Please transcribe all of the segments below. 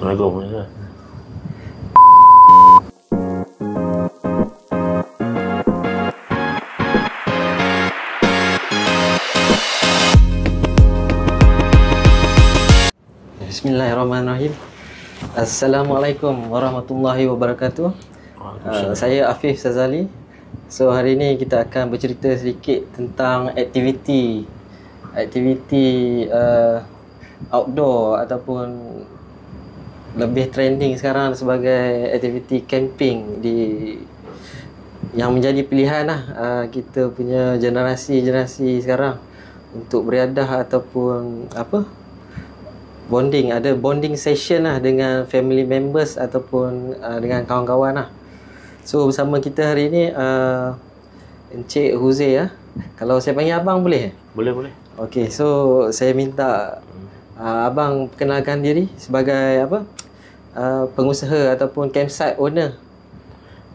Assalamualaikum. Bismillahirrahmanirrahim. Assalamualaikum warahmatullahi wabarakatuh. Saya Afif Sazali. So hari ini kita akan bercerita sedikit tentang aktiviti outdoor ataupun lebih trending sekarang sebagai aktiviti camping yang menjadi pilihan lah kita punya generasi sekarang untuk beriadah ataupun ada bonding session lah dengan family members ataupun dengan kawan-kawan lah. So bersama kita hari ni Encik Huzair ya. Kalau saya panggil abang boleh? Boleh. Okey, so saya minta abang perkenalkan diri sebagai pengusaha ataupun campsite owner.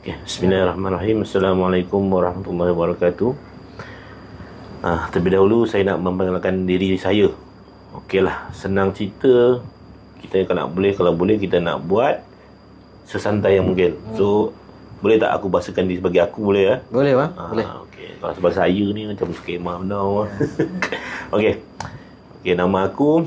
Okay. Bismillahirrahmanirrahim. Assalamualaikum warahmatullahi wabarakatuh. Terlebih dahulu saya nak memperkenalkan diri saya. Okeylah, senang cerita. Kalau boleh kita nak buat sesantai yang mungkin. So boleh tak aku bahasakan diri sebagai aku, boleh ya? Boleh bang, boleh. Okey, kalau sebagai saya ni macam skema benar. Okey, nama aku,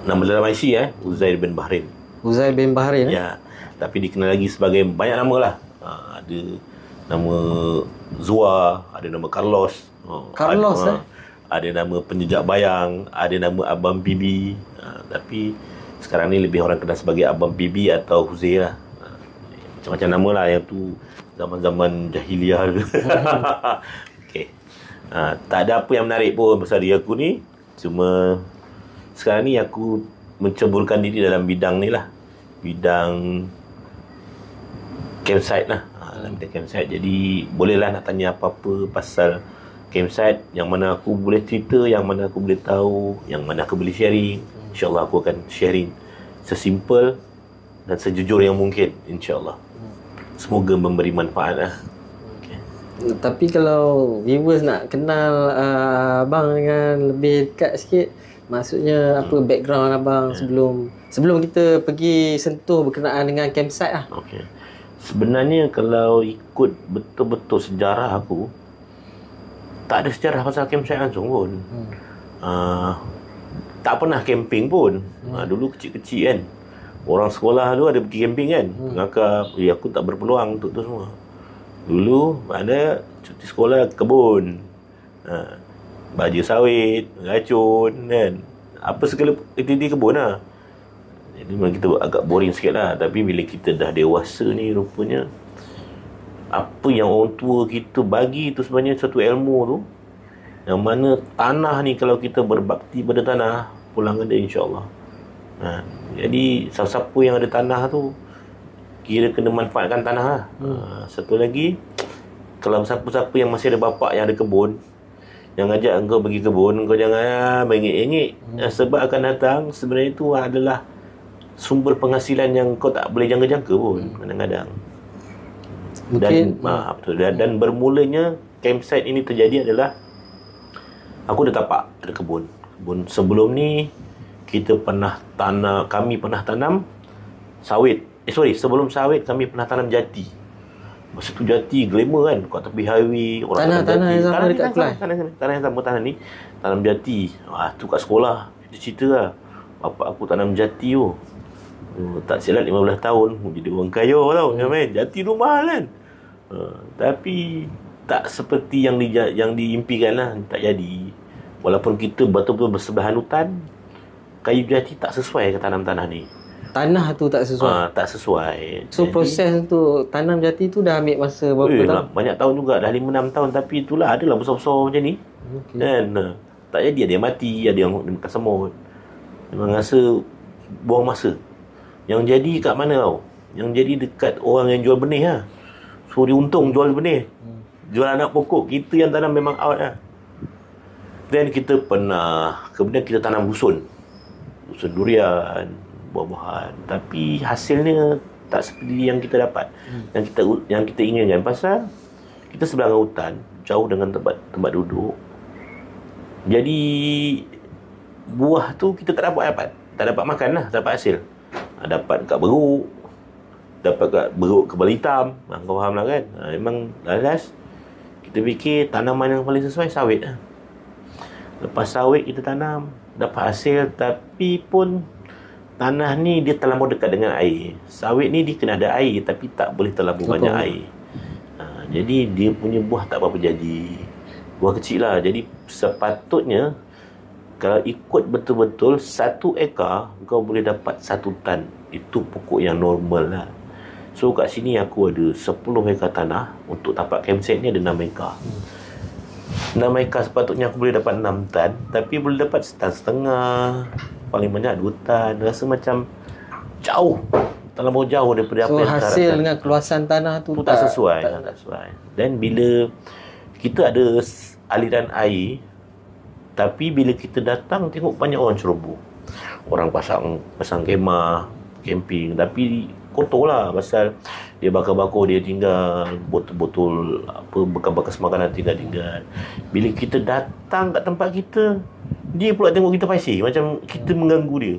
nama dalam IC Huzair bin Bahrain. Huzair bin Bahrain ya, tapi dikenal lagi sebagai banyak nama lah. Ada nama Zua, ada nama Carlos. Ada nama Penjejak Bayang, ada nama Abang Bibi. Tapi sekarang ni lebih orang kenal sebagai Abang Bibi atau Huzair lah. Macam-macam nama lah, yang tu zaman-zaman jahiliah. Okey. Tak ada apa yang menarik pun pasal diri aku ni. Cuma sekarang ni aku menceburkan diri dalam bidang ni lah. Bidang campsite lah. Dalam bidang campsite. Jadi bolehlah nak tanya apa-apa pasal campsite, yang mana aku boleh cerita, yang mana aku boleh tahu, yang mana aku boleh sharing. InsyaAllah aku akan sharing sesimpel dan sejujur yang mungkin, insyaAllah. Semoga memberi manfaat lah. Tapi kalau viewers nak kenal abang dengan lebih dekat sikit, maksudnya apa background abang sebelum kita pergi sentuh berkenaan dengan campsite lah. Okey. Sebenarnya kalau ikut betul-betul sejarah aku, tak ada sejarah pasal campsite langsung pun. Tak pernah camping pun. Dulu kecil-kecil kan, orang sekolah tu ada pergi camping kan. Ngakak, aku tak berpeluang untuk tu semua. Dulu ada cuti sekolah kebun, baju sawit, racun kan, apa segala aktiviti kebun lah. Jadi memang kita agak boring sikit lah. Tapi bila kita dah dewasa ni, rupanya apa yang orang tua kita bagi tu sebenarnya satu ilmu tu, yang mana tanah ni kalau kita berbakti pada tanah, pulang ada insyaAllah. Jadi siapa yang ada tanah tu kira kena manfaatkan tanah lah. Satu lagi, kalau siapa-siapa yang masih ada bapak yang ada kebun, yang ajak engkau pergi kebun, engkau jangan mengik-engik. Sebab akan datang sebenarnya itu adalah sumber penghasilan yang kau tak boleh jangka-jangka pun kadang-kadang. Dan bermulanya campsite ini terjadi adalah aku dah tapak ada kebun. Sebelum ni kami pernah tanam sawit. Sebelum sawit kami pernah tanam jati. Masa tu jati glamour kan, kat tepi highway orang tanah yang sama dekat Kelai. Tanah yang sama, tanah ni tanam jati. Tu kat sekolah cerita lah, bapak aku tanam jati tu. Tak silap 15 tahun jadi orang kaya tau. Jati tu mahal kan. Tapi tak seperti yang diimpikan lah, tak jadi. Walaupun kita betul-betul bersebelahan hutan, kayu jati tak sesuai ke tanam tanah ni. Tanah tu tak sesuai. Tak sesuai. So proses untuk tanam jati tu dah ambil masa berapa tahun? Banyak tahun juga, dah 5-6 tahun. Tapi itulah, adalah besar-besar macam ni. Dan tak jadi, ada yang mati, ada yang makan semut. Memang rasa buang masa. Yang jadi kat mana tau? Yang jadi dekat orang yang jual benih lah. So dia untung jual benih, jual anak pokok. Kita yang tanam memang out lah. Dan kemudian kita tanam dusun durian, buah-buahan. Tapi hasilnya tak seperti yang kita dapat, yang kita inginkan. Pasal kita sebelah dengan hutan, jauh dengan tempat duduk. Jadi buah tu kita tak dapat. tak dapat makan lah, tak dapat hasil. Dapat kat beruk, dapat kat beruk kebal hitam. Kau faham lah kan. Memang last kita fikir tanaman yang paling sesuai sawit lah. Lepas sawit kita tanam, dapat hasil, tapi pun tanah ni dia terlampau dekat dengan air. Sawit ni dia kena ada air, tapi tak boleh terlampau banyak air. Jadi dia punya buah tak berapa jadi. Buah kecil lah. Jadi sepatutnya kalau ikut betul-betul 1 ekar kau boleh dapat 1 tan. Itu pokok yang normal lah. So kat sini aku ada 10 ekar tanah. Untuk tapak campsite ni ada 6 ekar. 6 ekar sepatutnya aku boleh dapat 6 tan. Tapi boleh dapat 1,5 tan. Paling banyak 2 tan. Rasa macam jauh, terlalu jauh daripada apa yang hasil harapkan. dengan keluasan tanah tu tak sesuai. Tak sesuai. Dan bila kita ada aliran air, tapi bila kita datang tengok banyak orang ceroboh. Orang pasang kemah, camping, tapi kotor lah pasal dia bakar-bakar, dia tinggal botol-botol apa bekas-bekas makanan tinggal. Bila kita datang kat tempat kita, dia pula tengok kita paiseh, macam kita mengganggu dia.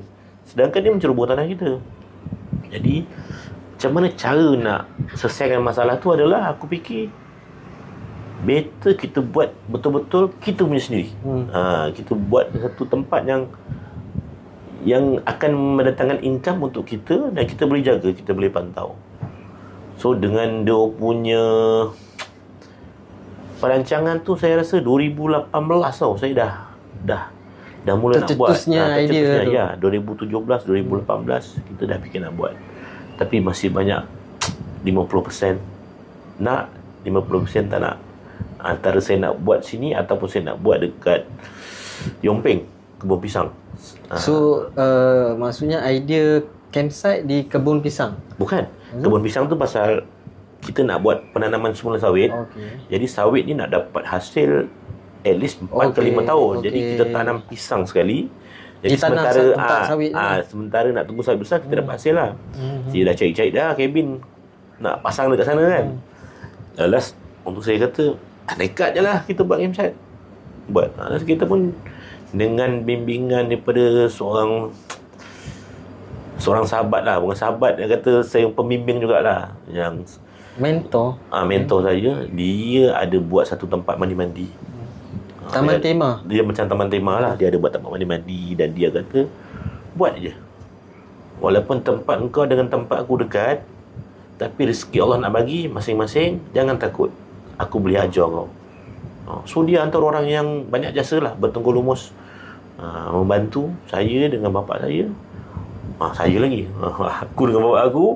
Sedangkan dia menceroboh tanah kita. Jadi macam mana cara nak selesaikan masalah tu adalah aku fikir better kita buat betul-betul kita punya sendiri. Kita buat satu tempat yang akan mendatangkan income untuk kita dan kita boleh jaga, kita boleh pantau. So dengan dia punya perancangan tu saya rasa 2018 tau saya dah mula nak buat. Idea tu. Ya, 2017, 2018 kita dah fikir nak buat. Tapi masih banyak 50% nak, 50% tak nak. Antara saya nak buat sini ataupun saya nak buat dekat Yompeng, kebun pisang. So maksudnya idea campsite di kebun pisang? Bukan. Kebun pisang tu pasal kita nak buat penanaman semula sawit. Jadi sawit ni nak dapat hasil at least 4 ke 5 tahun. Jadi kita tanam pisang sekali. Jadi sementara nak tunggu sawit besar, kita dapat hasil lah. Saya dah cari-cari dah kabin nak pasang dekat sana kan. Last untuk saya kata nekat je lah kita buat campsite. Last kita pun dengan bimbingan daripada seorang sahabat lah. Bukan sahabat, dia kata saya pembimbing jugalah, yang mentor saya. Dia ada buat satu tempat mandi-mandi, taman tema. Dia macam taman tema lah. Dia ada buat tempat mandi-mandi. Dan dia kata buat je, walaupun tempat engkau dengan tempat aku dekat, tapi rezeki Allah nak bagi masing-masing. Jangan takut, aku boleh ajar kau. So dia antara orang yang banyak jasa lah, bertunggu lumus, membantu saya dengan bapa saya. Saya lagi aku dengan bapa aku.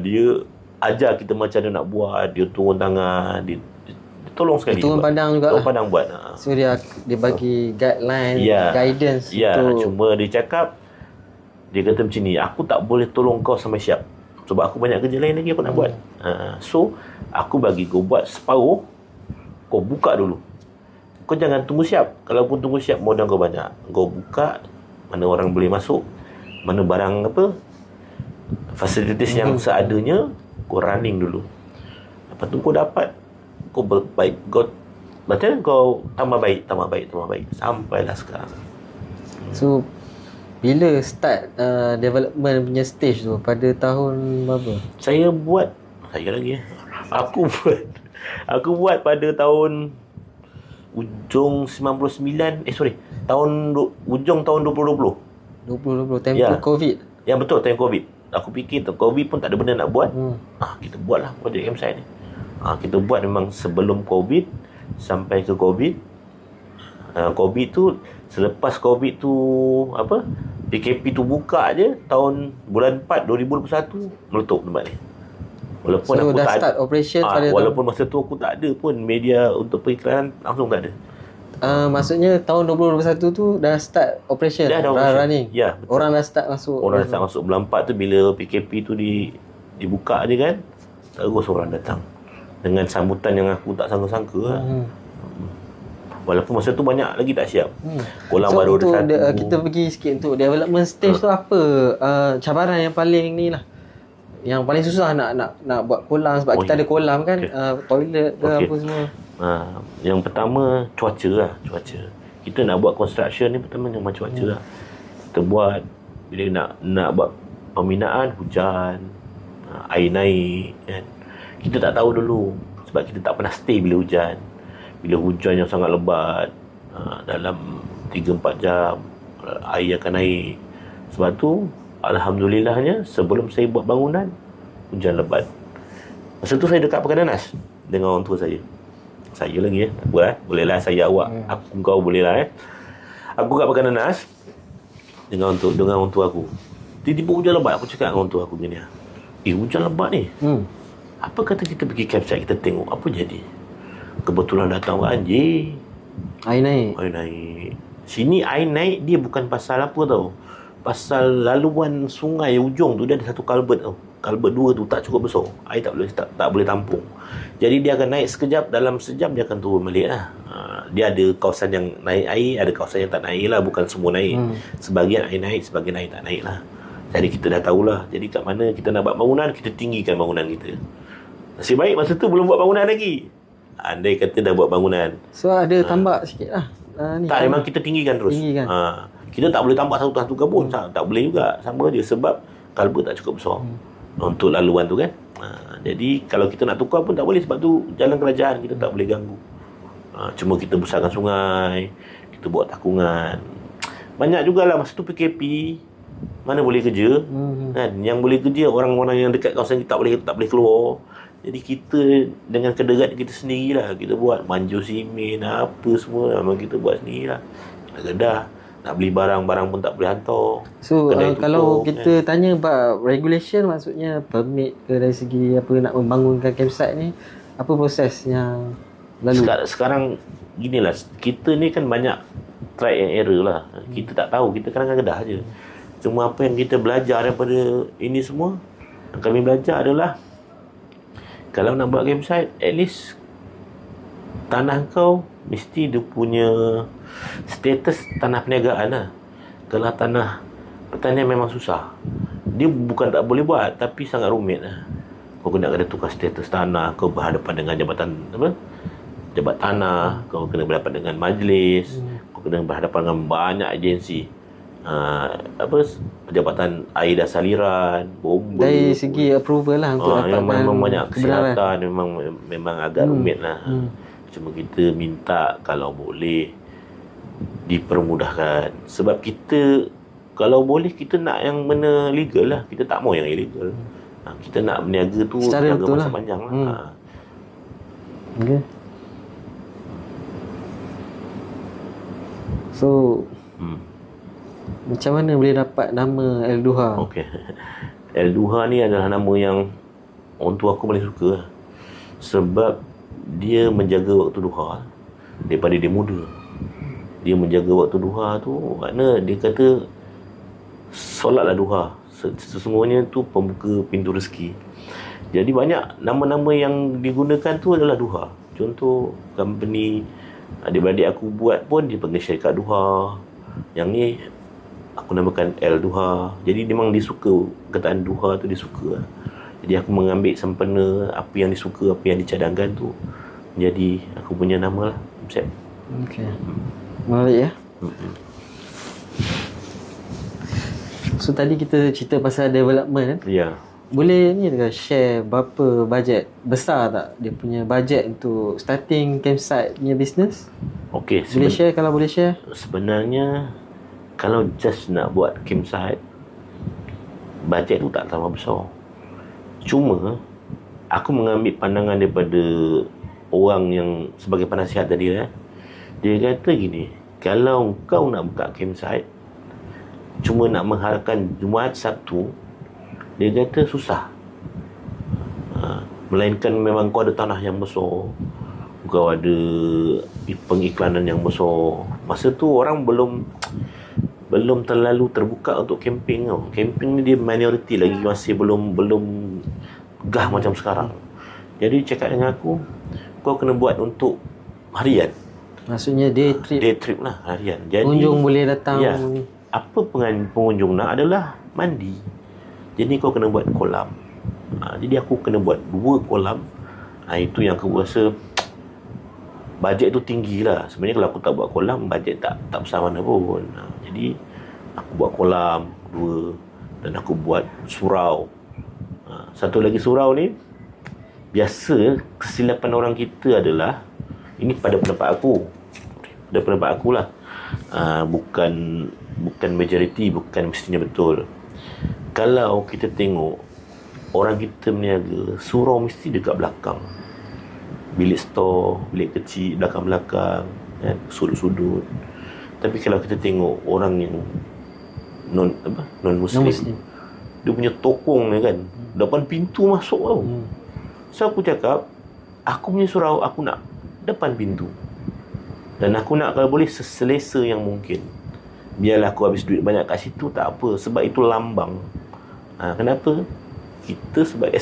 Dia ajar kita macam mana nak buat. Dia turun tangan, dia tolong sekali. Turun padang juga. Turun padang buat. So dia bagi guideline, guidance. Cuma dia cakap, dia kata macam ni, aku tak boleh tolong kau sampai siap, sebab aku banyak kerja lain lagi aku nak buat. So aku bagi kau buat separuh, kau buka dulu. Kau jangan tunggu siap. Kalau pun tunggu siap, modal kau banyak. Kau buka, mana orang boleh masuk, mana barang apa, facilities yang seadanya, kau running dulu. Lepas tu kau dapat, kau baik, kau macam kau tambah baik sampailah sekarang. So bila start development punya stage tu, pada tahun berapa? Aku buat pada tahun ujung 99, ujung tahun 2020 tempoh COVID. Ya betul, time COVID. Aku fikir COVID pun tak ada benda nak buat. Kita buatlah projek campsite ni. Kita buat memang sebelum COVID sampai ke COVID. COVID tu, selepas COVID tu apa, PKP tu buka je bulan 4 2021 meletup tempat ni. Walaupun aku dah tak start operation walaupun masa tu aku tak ada pun media untuk periklanan, langsung tak ada. Maksudnya tahun 2021 tu dah start operation, dah running. Ya, betul. Orang dah start masuk. Bulan 4 tu bila PKP tu dibuka je kan, terus orang datang dengan sambutan yang aku tak sangka-sangka lah. Walaupun masa tu banyak lagi tak siap. Kolam baru ada satu. Kita pergi sikit untuk development stage tu, apa cabaran yang paling ni lah, yang paling susah nak buat kolam, sebab kita ada kolam kan, toilet ke apa semua. Yang pertama cuaca lah. Kita nak buat construction ni, pertama memang cuaca lah. Kita buat Bila nak buat pembinaan, hujan, air naik kan. Kita tak tahu dulu sebab kita tak pernah stay bila hujan. Bila hujan yang sangat lebat, dalam 3-4 jam air akan naik. Sebab tu alhamdulillahnya sebelum saya buat bangunan, hujan lebat. Masa tu saya dekat Pekan Nanas dengan orang tua saya. Saya lagi bolehlah saya awak, aku kau bolehlah Aku kat Pekan Nanas dengan orang tua aku. Tiba-tiba hujan lebat. Aku cakap dengan orang tua aku gini, hujan lebat ni. Apa kata kita pergi campsite, kita tengok apa jadi. Kebetulan datang banjir. Air naik. Sini air naik dia bukan pasal apa tau. Pasal laluan sungai ujung tu dia ada satu kalbet tau. Kalbet 2 tu tak cukup besar. Air tak boleh tampung. Jadi dia akan naik sekejap, dalam sejam dia akan turun balik lah. Dia ada kawasan yang naik air, ada kawasan yang tak naik lah. Bukan semua naik. Sebahagian air naik, sebahagian air tak naik lah. Jadi kita dah tahulah. Jadi kat mana kita nak buat bangunan, kita tinggikan bangunan kita. Nasib baik masa tu belum buat bangunan lagi. Andai kata dah buat bangunan. So ada tambak sikit lah. Tak, memang kita tinggikan terus. Kita tak boleh tambah satu kebun. Tak boleh juga. Sama je sebab kalbet tak cukup besar untuk laluan tu kan. Jadi kalau kita nak tukar pun tak boleh, sebab tu jalan kerajaan kita tak boleh ganggu. Cuma kita besarkan sungai, kita buat takungan. Banyak jugalah masa tu PKP, mana boleh kerja kan. Yang boleh kerja orang-orang yang dekat kawasan kita tak boleh keluar. Jadi kita dengan kederat kita sendirilah, kita buat manjur simen apa semua memang kita buat sendirilah. Kedah nak beli barang-barang pun tak boleh hantar. So kalau kita tanya about regulation, maksudnya permit ke dari segi apa nak membangunkan campsite ni, apa prosesnya lalu? Sekarang ginilah, kita ni kan banyak try and error lah. Kita tak tahu, kita kadang-kadang kedah je. Cuma apa yang kita belajar daripada ini semua, yang kami belajar adalah kalau nak buat campsite, at least tanah kau mesti dia punya status tanah perniagaan lah. Kalau tanah pertanian memang susah. Dia bukan tak boleh buat, tapi sangat rumit lah. Kau kena tukar status tanah, kau berhadapan dengan jabat tanah, kau kena berhadapan dengan majlis, kau kena berhadapan dengan banyak agensi. Pejabatan air dan saliran, bomba. Dari segi approval lah untuk dapatkan memang banyak kesihatan, memang agak rumit lah. Cuma kita minta kalau boleh dipermudahkan. Sebab kita kalau boleh kita nak yang benda legal lah. Kita tak mau yang illegal. Kita nak berniaga tu secara jaga masa panjang lah. Okay. So macam mana boleh dapat nama El-Duha? Okey. El-Duha ni adalah nama yang orang tua aku paling suka. Sebab dia menjaga waktu duha daripada dia muda. Dia menjaga waktu duha tu, makna dia kata solatlah duha. Sesungguhnya tu pembuka pintu rezeki. Jadi banyak nama-nama yang digunakan tu adalah duha. Contoh company adik-beradik aku buat pun dia panggil syarikat duha. Yang ni aku namakan El-Duha. Jadi memang dia suka kataan duha tu, dia suka. Jadi aku mengambil sempena apa yang disuka, apa yang dicadangkan tu, jadi aku punya nama lah. Okey. Menarik ya. So tadi kita cerita pasal development kan? Ya. Boleh ni ke share berapa bajet besar tak dia punya bajet untuk starting campsite punya business? Okey. Boleh share kalau boleh share? Sebenarnya kalau just nak buat campsite, bajet tu tak terlalu besar. Cuma aku mengambil pandangan daripada orang yang sebagai penasihat tadi dia kata gini, kalau kau nak buka campsite cuma nak mengharapkan Jumaat Sabtu, dia kata susah. Melainkan memang kau ada tanah yang besar, kau ada pengiklanan yang besar. Masa tu orang belum terlalu terbuka untuk camping tau. Camping ni dia minority lagi, masih belum gah macam sekarang. Jadi cakap dengan aku, kau kena buat untuk harian. Maksudnya day trip. Day trip lah, harian. Jadi pengunjung boleh datang. Ya, apa pengunjung nak adalah mandi. Jadi kau kena buat kolam. Jadi aku kena buat 2 kolam. Itu yang aku rasa bajet tu tinggi lah. Sebenarnya kalau aku tak buat kolam, bajet tak besar mana pun. Jadi Aku buat kolam 2 dan aku buat surau. Satu lagi surau ni, biasa kesilapan orang kita adalah, ini pada pendapat aku lah, bukan majoriti, bukan mestinya betul. Kalau kita tengok orang kita berniaga, surau mesti dekat belakang, bilik store, bilik kecil belakang-belakang, kan, sudut-sudut. Tapi kalau kita tengok orang yang non muslim, dia punya tokong ni kan, depan pintu masuk tau. So aku cakap, aku punya surau aku nak depan pintu, dan aku nak kalau boleh seselesa yang mungkin. Biarlah aku habis duit banyak kat situ, tak apa, sebab itu lambang. Kenapa? Kita sebagai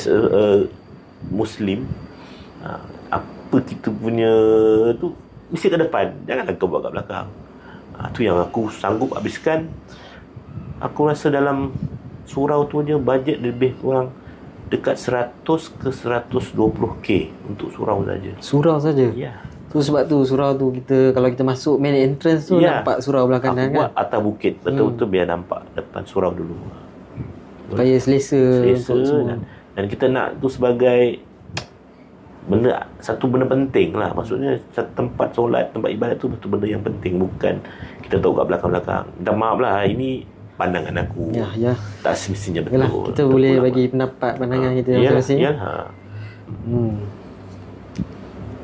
Muslim, apa kita punya tu mesti ke depan, janganlah kau buat kat belakang. Tu yang aku sanggup habiskan. Aku rasa dalam surau tu je bajet lebih kurang dekat 100 ke 120k untuk surau saja. Surau saja? Ya. Tu sebab tu surau tu, kita kalau kita masuk main entrance tu, nampak surau belah kanan. Aku buat atas bukit betul-betul biar nampak depan surau dulu, supaya selesa untuk semua. Dan kita nak tu sebagai satu benda penting lah. Maksudnya satu tempat solat, tempat ibadat tu betul benda yang penting, bukan kita tahu kat belakang-belakang. Minta maaf lah, ini pandangan aku. Ya. Tak semestinya betul. Yalah, kita boleh bagi pendapat, pandangan kita masing-masing.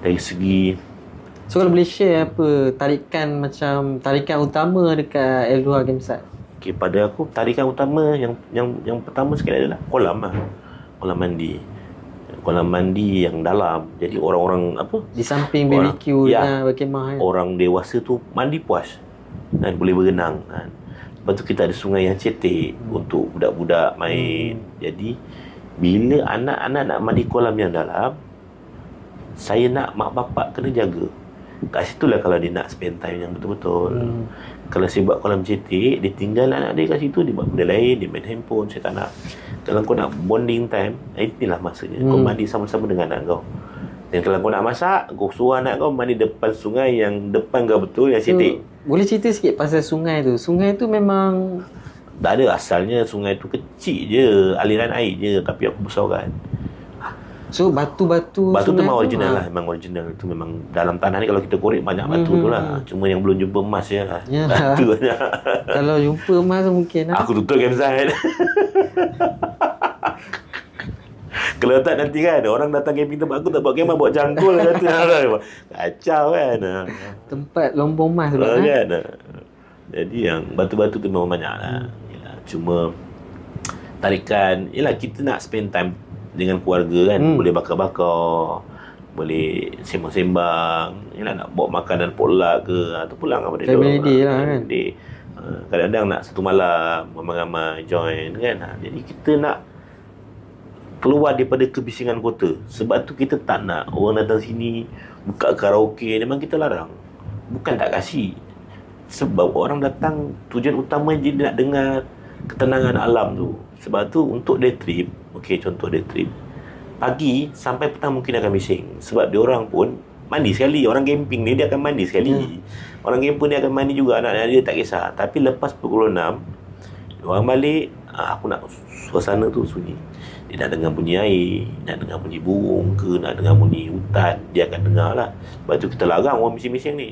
Dari segi, so kalau boleh share apa tarikan utama dekat L2 Gamesat? okay, pada aku tarikan utama yang pertama sekali adalah kolam lah. Kolam mandi yang dalam. Jadi orang-orang di samping BBQ berkemah kan, orang dewasa tu mandi puas dan boleh berenang kan. Lepas tu kita ada sungai yang cetek untuk budak-budak main. Jadi bila anak-anak nak mandi kolam yang dalam, saya nak mak bapak kena jaga. Kat situlah kalau dia nak spend time yang betul-betul. Kalau saya buat kolam cetek, dia tinggal anak dia kat situ, dia buat benda lain, dia main handphone. Saya tak nak. Kalau kau nak bonding time, inilah masanya. Kau mandi sama-sama dengan anak kau. Dan kalau kau nak masak, kau suruh anak kau mandi depan sungai yang depan kau betul, yang cetek. Boleh cerita sikit pasal sungai tu? Sungai tu memang tak ada, asalnya sungai tu kecil je, aliran air je, tapi aku besarkan. So batu-batu tu memang original lah. Memang original tu, memang dalam tanah ni kalau kita korek banyak batu tu lah. Cuma yang belum jumpa emas je lah. Batu banyak. Kalau jumpa emas mungkin lah. Aku tutup campsite. Kalau tak nanti kan orang datang camping tempat aku tak buat kemah, buat jangkul kacau kan. Tempat lombong emas tu kan. Jadi yang batu-batu tu memang banyak lah. Cuma tarikan, kita nak spend time dengan keluarga kan. Boleh bakar-bakar, boleh sembang-sembang, nak bawa makanan potluck ke, atau pulang apa dia family day lah kan. Kadang-kadang nak satu malam ramai-ramai join kan. Jadi kita nak keluar daripada kebisingan kota. Sebab tu kita tak nak orang datang sini buka karaoke. Memang kita larang, bukan tak kasih. Sebab orang datang tujuan utama je dia nak dengar ketenangan alam tu. Sebab tu untuk day trip, contoh day trip, pagi sampai petang mungkin akan bising. Sebab dia orang pun mandi sekali. Orang camping ni dia akan mandi sekali. Orang camping ni akan mandi juga, anak-anak dia tak kisah. Tapi lepas pukul 6 dia orang balik, aku nak suasana tu sunyi. Dia nak dengar bunyi air, nak dengar bunyi burung ke, nak dengar bunyi hutan, dia akan dengar lah. Sebab tu kita larang orang bising-bising ni.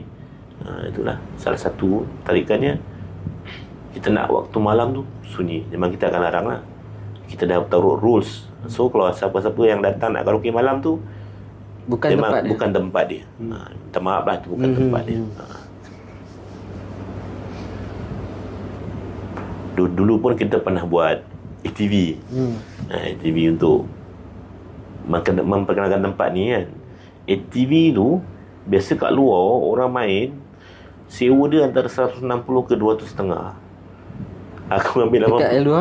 Itulah salah satu tarikannya. Kita nak waktu malam tu sunyi, memang kita akan larang lah. Kita dah taruh rules. So kalau siapa-siapa yang datang nak karaoke malam tu, bukan tempat dia. Minta maaf lah, tu bukan tempat dia. Dulu pun kita pernah buat ATV. ATV untuk memperkenalkan tempat ni kan. ATV tu biasa kat luar orang main sewa dia antara 160 ke 200.5. Aku ambil dekat L2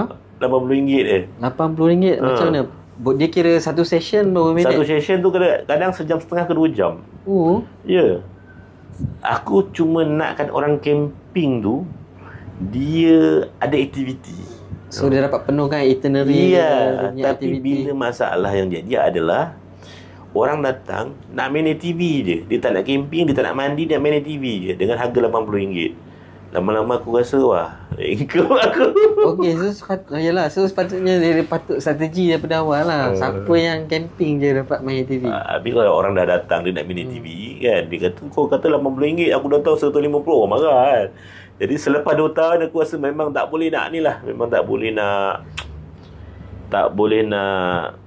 RM80 je. RM80 macam mana? Dia kira satu session berapa minit? Satu session tu kadang sejam setengah ke 2 jam. Ya. Aku cuma nakkan orang camping tu dia ada aktiviti. So dia dapat penuhkan itinerary. Tapi activity. Bila masalah yang jadi adalah orang datang nak main ATV je. Dia tak nak camping, dia tak nak mandi, dia nak main ATV je dengan harga RM80. Lama-lama aku rasa wah, ikut aku. Okey, so sepatutnya dia patut strategi daripada awal lah. Siapa yang camping je dapat main ATV. Habis kalau orang dah datang dia nak main ATV kan, dia kata kau kata RM80, aku datang RM150, orang marah kan. Jadi selepas 2 tahun aku rasa memang tak boleh nak ni lah, memang tak boleh nak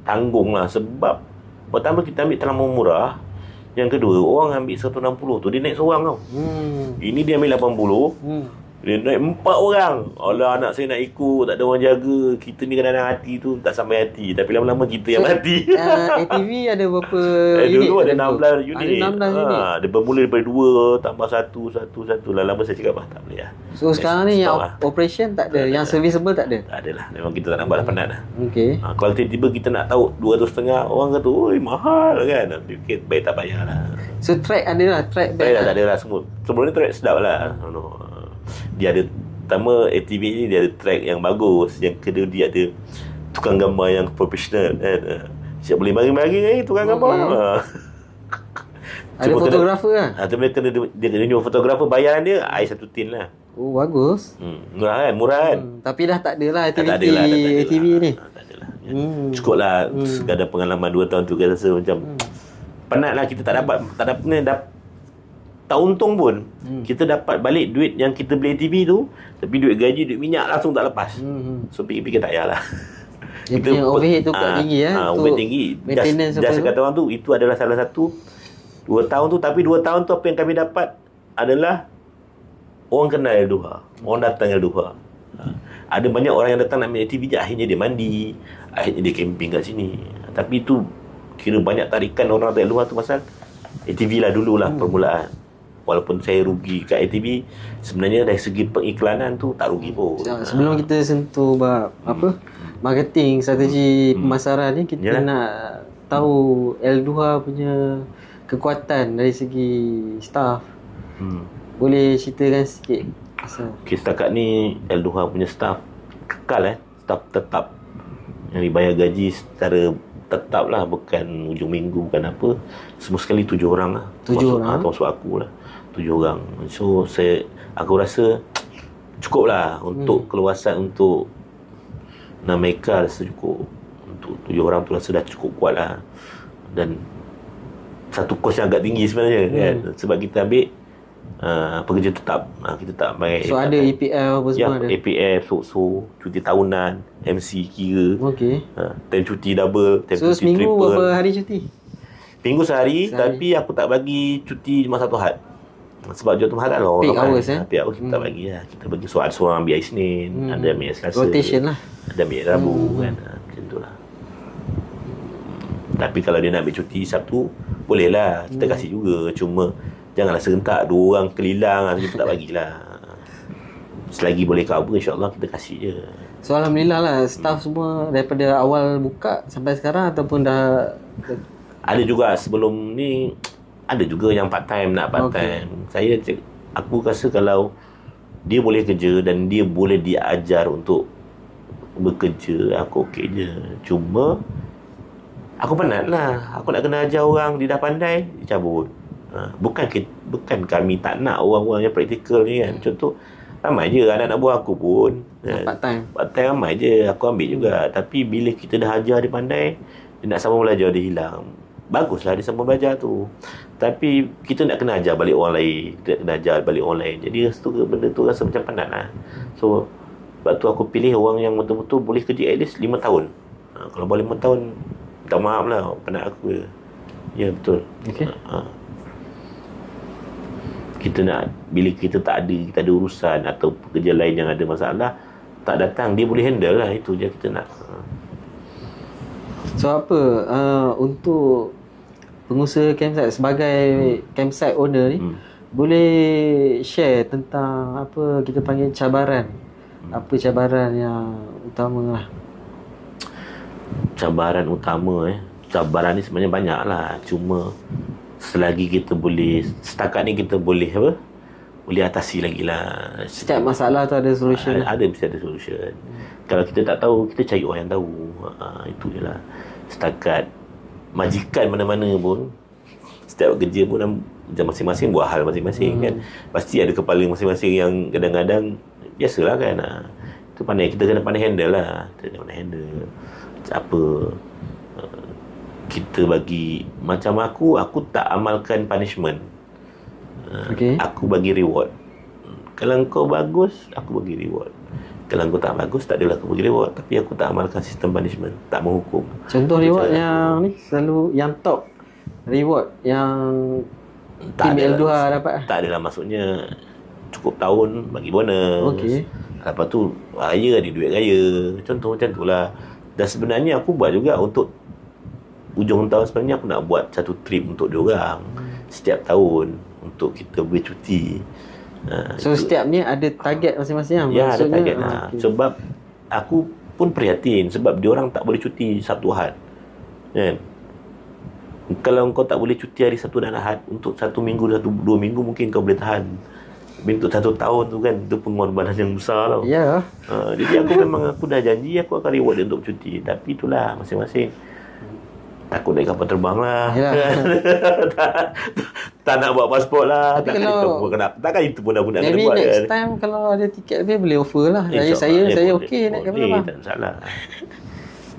tanggung lah. Sebab pertama kita ambil terlalu murah, yang kedua orang ambil 160 tu dia naik seorang tau. Ini dia ambil 80, dia naik 4 orang. Alah, anak saya nak ikut, tak ada orang jaga. Kita ni kadang-kadang hati tu tak sampai hati, tapi lama-lama kita yang mati. ATV ada berapa unit? Dulu ada 16 unit. Ada 16 unit. Dia bermula daripada 2 tambah 1 lah. Lama saya cakap tak boleh lah. So sekarang ni yang operation tak ada, yang serviceable tak ada. Tak ada lah. Memang kita tak nak buat lah, penat lah. Okey. Kalau tiba-tiba kita nak tahu 200.5, orang kata oi mahal kan. Fikir baik tak payah lah. So track ada lah, track Tak ada lah semua. Sebelum ni track sedap lah. Dia ada, pertama ATV ni dia ada track yang bagus. Yang kedua dia ada tukang gambar yang profesional kan. Siap boleh mari-mari tukang gambar. Ada fotografer lah. Dia kena jumpa fotografer, bayaran dia air 1 tin lah. Oh bagus. Murah kan. Tapi dah tak ada lah aktiviti tak ada ATV ni. Tak ada lah. Cukup lah sekadar pengalaman 2 tahun tu, saya rasa macam penat lah. Kita tak untung pun. Kita dapat balik duit yang kita beli ATV tu, tapi duit gaji, duit minyak langsung tak lepas. So fikir-fikir tak payahlah. Dia punya overhead tu tinggi overhead tinggi. Just kata orang tu, itu adalah salah satu 2 tahun tu. Tapi 2 tahun tu apa yang kami dapat adalah orang kenal L2, orang datang L2. Ada banyak orang yang datang nak main ATV je, akhirnya dia mandi, akhirnya dia camping kat sini. Tapi itu kira banyak tarikan orang dari luar tu pasal ATV lah dululah permulaan. Walaupun saya rugi kat ATV, sebenarnya dari segi pengiklanan tu tak rugi pun. Sebelum kita sentuh marketing, strategi pemasaran ni, kita nak tahu L2 punya kekuatan dari segi staff. Boleh ceritakan sikit? Okay, setakat ni L2 punya staff kekal staff tetap yang dibayar gaji secara tetap lah, bukan ujung minggu, bukan apa. Semua sekali 7 orang lah. 7 orang? Termasuk aku lah, 7 orang. So aku rasa cukup lah untuk keluasan, untuk Nameka rasa cukup. Untuk 7 orang tu rasa dah cukup kuat lah. Dan satu kos yang agak tinggi sebenarnya kan. Sebab kita ambil pekerja tetap. Kita tak bayar. So ada EPL apa semua ada? EPF, cuti tahunan, MC kira. Okey. Time cuti double, time so cuti seminggu triple. berapa hari cuti? Minggu sehari, tapi aku tak bagi cuti cuma 1 had. Sebab jual tu mahal lah. Peak hours Peak hours kita tak bagi lah. Kita bagi seorang ambil hari Isnin, ada ambil hari Selasa, rotation lah, ada ambil Rabu kan. Macam tu lah. Tapi kalau dia nak ambil cuti Sabtu, boleh lah, kita kasih juga. Cuma janganlah serentak 2 orang kelilang, kita tak bagilah. Selagi boleh cover, insyaAllah kita kasih je. So Alhamdulillah lah, staff semua daripada awal buka sampai sekarang, ataupun dah ada juga sebelum ni, ada juga yang part time, nak part time. Aku rasa kalau dia boleh kerja dan dia boleh diajar untuk bekerja, aku okey je. Cuma aku penat lah. Aku nak kena ajar orang, dia dah pandai, dia cabut. Bukan kami tak nak orang-orang yang praktikal ni kan. Contoh, ramai je anak-anak buah aku pun part time ramai je, aku ambil juga. Tapi bila kita dah ajar dia pandai, dia nak sambung belajar, dia hilang. Baguslah dia sambung belajar tu, tapi kita nak kena ajar balik orang lain, kita nak kena ajar balik orang lain. Jadi benda tu rasa macam penat lah. So sebab tu aku pilih orang yang betul-betul boleh kerja at least 5 tahun. Kalau boleh 5 tahun, minta maaf lah, penat aku. Ya betul. Kita nak, bila kita tak ada urusan atau pekerja lain yang ada masalah, tak datang, dia boleh handle lah. Itu je kita nak. So apa untuk pengusaha campsite, sebagai campsite owner ni, boleh share tentang apa kita panggil cabaran? Apa cabaran yang utama lah? Cabaran utama cabaran ni sebenarnya banyak lah. Cuma selagi kita boleh, setakat ni kita boleh boleh atasi lagi lah. Setiap masalah tu ada solution. Ada, mesti ada solution. Kalau kita tak tahu, kita cari orang yang tahu. Itu je lah. Setakat majikan mana-mana pun, setiap kerja pun masing-masing buat hal masing-masing kan. Pasti ada kepala masing-masing yang kadang-kadang biasalah kan. Itu pandai, kita kena pandai handle lah. Kita kena pandai handle apa, kita bagi, macam aku tak amalkan punishment. Aku bagi reward. Kalau kau bagus, aku bagi reward. Kalau kau tak bagus, tak adalah aku bagi reward. Tapi aku tak amalkan sistem punishment, tak menghukum. Contoh reward yang ni selalu yang top reward yang tak tim L2 dapat. Tak adalah, maksudnya cukup tahun bagi bonus. Lepas tu raya ada duit raya. Contoh macam tu lah. Dan sebenarnya aku buat juga untuk ujung tahun, sebenarnya aku nak buat satu trip untuk diorang setiap tahun untuk kita bercuti. So setiap ni ada target masing-masing lah? Ya, ada target lah. Sebab aku pun prihatin, sebab diorang tak boleh cuti Sabtu Ahad kan. Kalau kau tak boleh cuti hari Sabtu dan Ahad untuk 1 minggu, 2 minggu mungkin kau boleh tahan. Tapi untuk 1 tahun tu kan, itu pengorbanan yang besar tau. Jadi aku dah janji aku akan reward dia untuk cuti. Tapi itulah, masing-masing takut naik kapal terbang lah. tak nak buat pasport lah. Tapi kalau takkan itu pun aku nak kena buat. Maybe next time kalau ada tiket lebih boleh offer lah. Saya okey naik kapal terbang. Tak salah.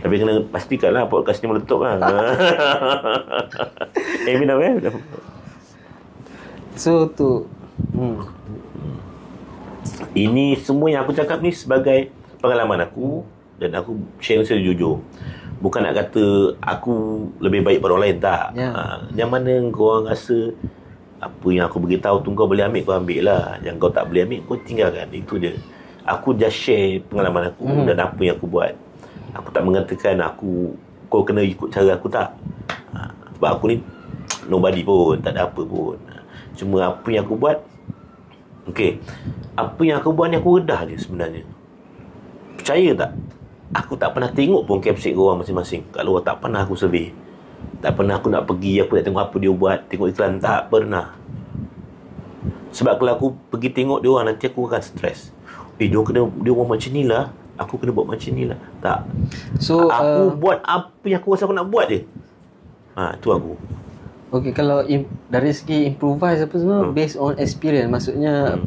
Tapi kena pastikanlah podcast ni meletup lah. Minum So tu ini semua yang aku cakap ni sebagai pengalaman aku, dan aku share secara jujur. Bukan nak kata aku lebih baik pada orang lain, tak. Yang mana kau orang rasa apa yang aku beritahu tu kau boleh ambil, kau ambil lah. Yang kau tak boleh ambil, kau tinggalkan. Itu je. Aku just share pengalaman aku dan apa yang aku buat. Aku tak mengatakan kau kena ikut cara aku, tak. Sebab aku ni nobody pun, tak ada apa pun. Cuma apa yang aku buat, apa yang aku buat ni aku redah je sebenarnya. Percaya tak? Aku tak pernah tengok pun caption korang masing-masing. Kat luar tak pernah aku survey. Tak pernah aku nak pergi, aku nak tengok apa dia buat, tengok iklan, tak pernah. Sebab kalau aku pergi tengok dia orang, nanti aku akan stres. Dia orang macam ni lah, aku kena buat macam ni lah. Tak. So aku buat apa yang aku rasa aku nak buat je. Tu aku. Kalau dari segi improvise apa semua, based on experience, maksudnya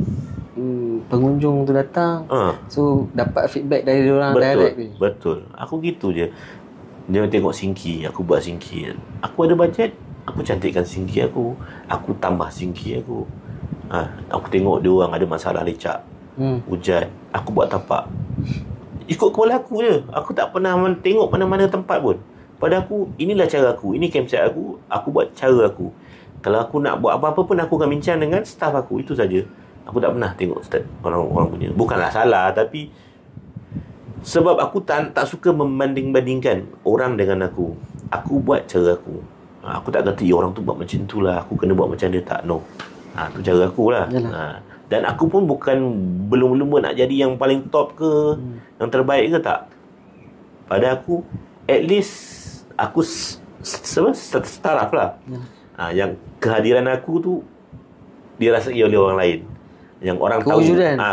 pengunjung tu datang, so dapat feedback dari diorang direct. Betul. Aku gitu je. Dia tengok singki, aku buat singki. Aku ada budget, aku cantikkan singki aku tambah singki aku. Aku tengok diorang ada masalah lecak, hujan, aku buat tapak. Ikut kepala aku je. Aku tak pernah tengok mana-mana tempat pun. Pada aku, inilah cara aku, ini campsite aku buat cara aku. Kalau aku nak buat apa-apa pun, aku akan bincang dengan staff aku, itu saja. Aku tak pernah tengok orang punya. Bukanlah salah, tapi sebab aku tak suka membanding-bandingkan orang dengan aku. Aku buat cara aku. Aku tak kata orang tu buat macam tu lah, aku kena buat macam dia, tak. No. Tu cara aku lah. Dan aku pun belum nak jadi yang paling top ke, yang terbaik ke, tak. Pada aku, at least aku startup lah. Yang kehadiran aku tu dirasai oleh orang lain. Yang orang tahu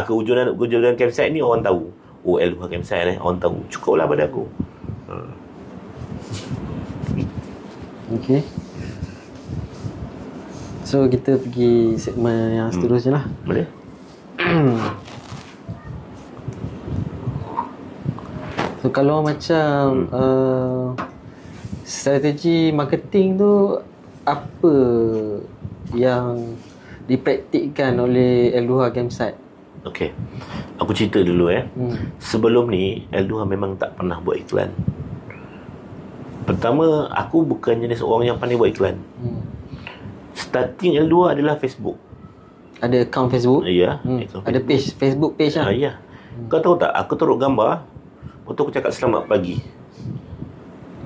kewujudan campsite ni, orang tahu. L2 campsite orang tahu. Cukup lah pada aku. So kita pergi segmen yang seterusnya lah. Boleh. So kalau macam strategi marketing tu, apa yang dipraktikkan oleh L2 campsite? Aku cerita dulu Sebelum ni L2 memang tak pernah buat iklan. Pertama, aku bukan jenis orang yang pandai buat iklan. Starting L2 adalah Facebook. Ada account Facebook? Ya. Ada page, Facebook page lah. Ya. Kau tahu tak, aku taruh gambar, lepas tu aku cakap selamat pagi.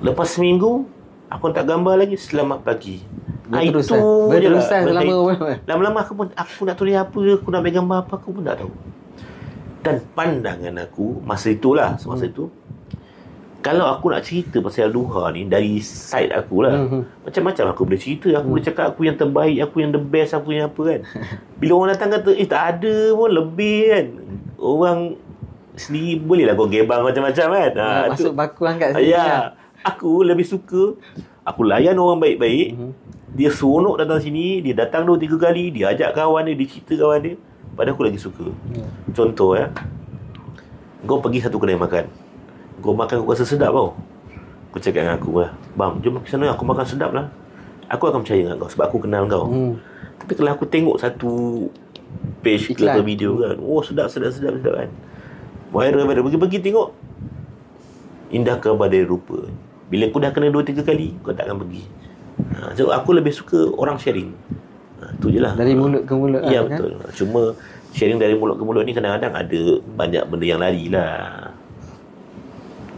Lepas seminggu, aku tak gambar lagi, selamat pagi. Berterusan lama-lama aku nak tulis apa, aku nak ambil gambar apa, aku pun tak tahu. Dan pandangan aku masa itulah, semasa itu, kalau aku nak cerita pasal L2 ni dari side aku lah, macam-macam aku boleh cerita. Aku boleh cakap aku yang terbaik, aku yang the best, aku yang apa kan. Bila orang datang kata tak ada pun lebih kan, orang sendiri bolehlah kau gebang macam-macam kan. Masuk baku angkat sendiri. Aku lebih suka aku layan orang baik-baik, dia seronok datang sini, dia datang 2-3 kali, dia ajak kawan dia, dia cerita kawan dia, pada aku lagi suka. Contoh kau pergi satu kedai makan, kau makan kau rasa sedap tau, kau cakap dengan aku lah, bang jom pergi sana aku makan sedap lah, aku akan percaya dengan kau sebab aku kenal kau. Tapi kalau aku tengok satu page ke atau video kan, oh sedap kan, viral pergi tengok, indah ke badai rupa. Bila aku dah kena 2-3 kali, kau tak akan pergi. So aku lebih suka orang sharing. Tu je lah. Dari mulut ke mulut. Ya betul. Kan? Cuma sharing dari mulut ke mulut ni kadang-kadang ada banyak benda yang lari lah.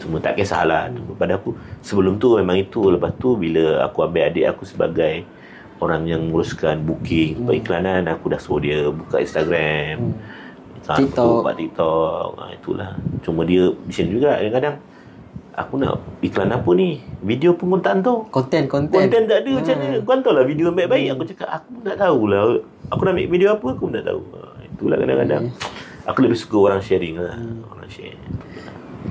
Cuma tak kisahlah. Pada aku sebelum tu memang itu. Lepas tu bila aku ambil adik aku sebagai orang yang menguruskan booking periklanan, aku dah suruh dia buka Instagram, TikTok. buat TikTok. Itulah. Cuma dia bising juga kadang-kadang, aku nak iklan apa ni? Video pun tak tahu. Konten tak ada macam mana. Kau tahu lah video yang baik-baik. Aku cakap aku pun tak tahulah. Aku nak ambil video apa aku pun tak tahu. Itulah kadang-kadang aku lebih suka orang sharing lah. Orang share.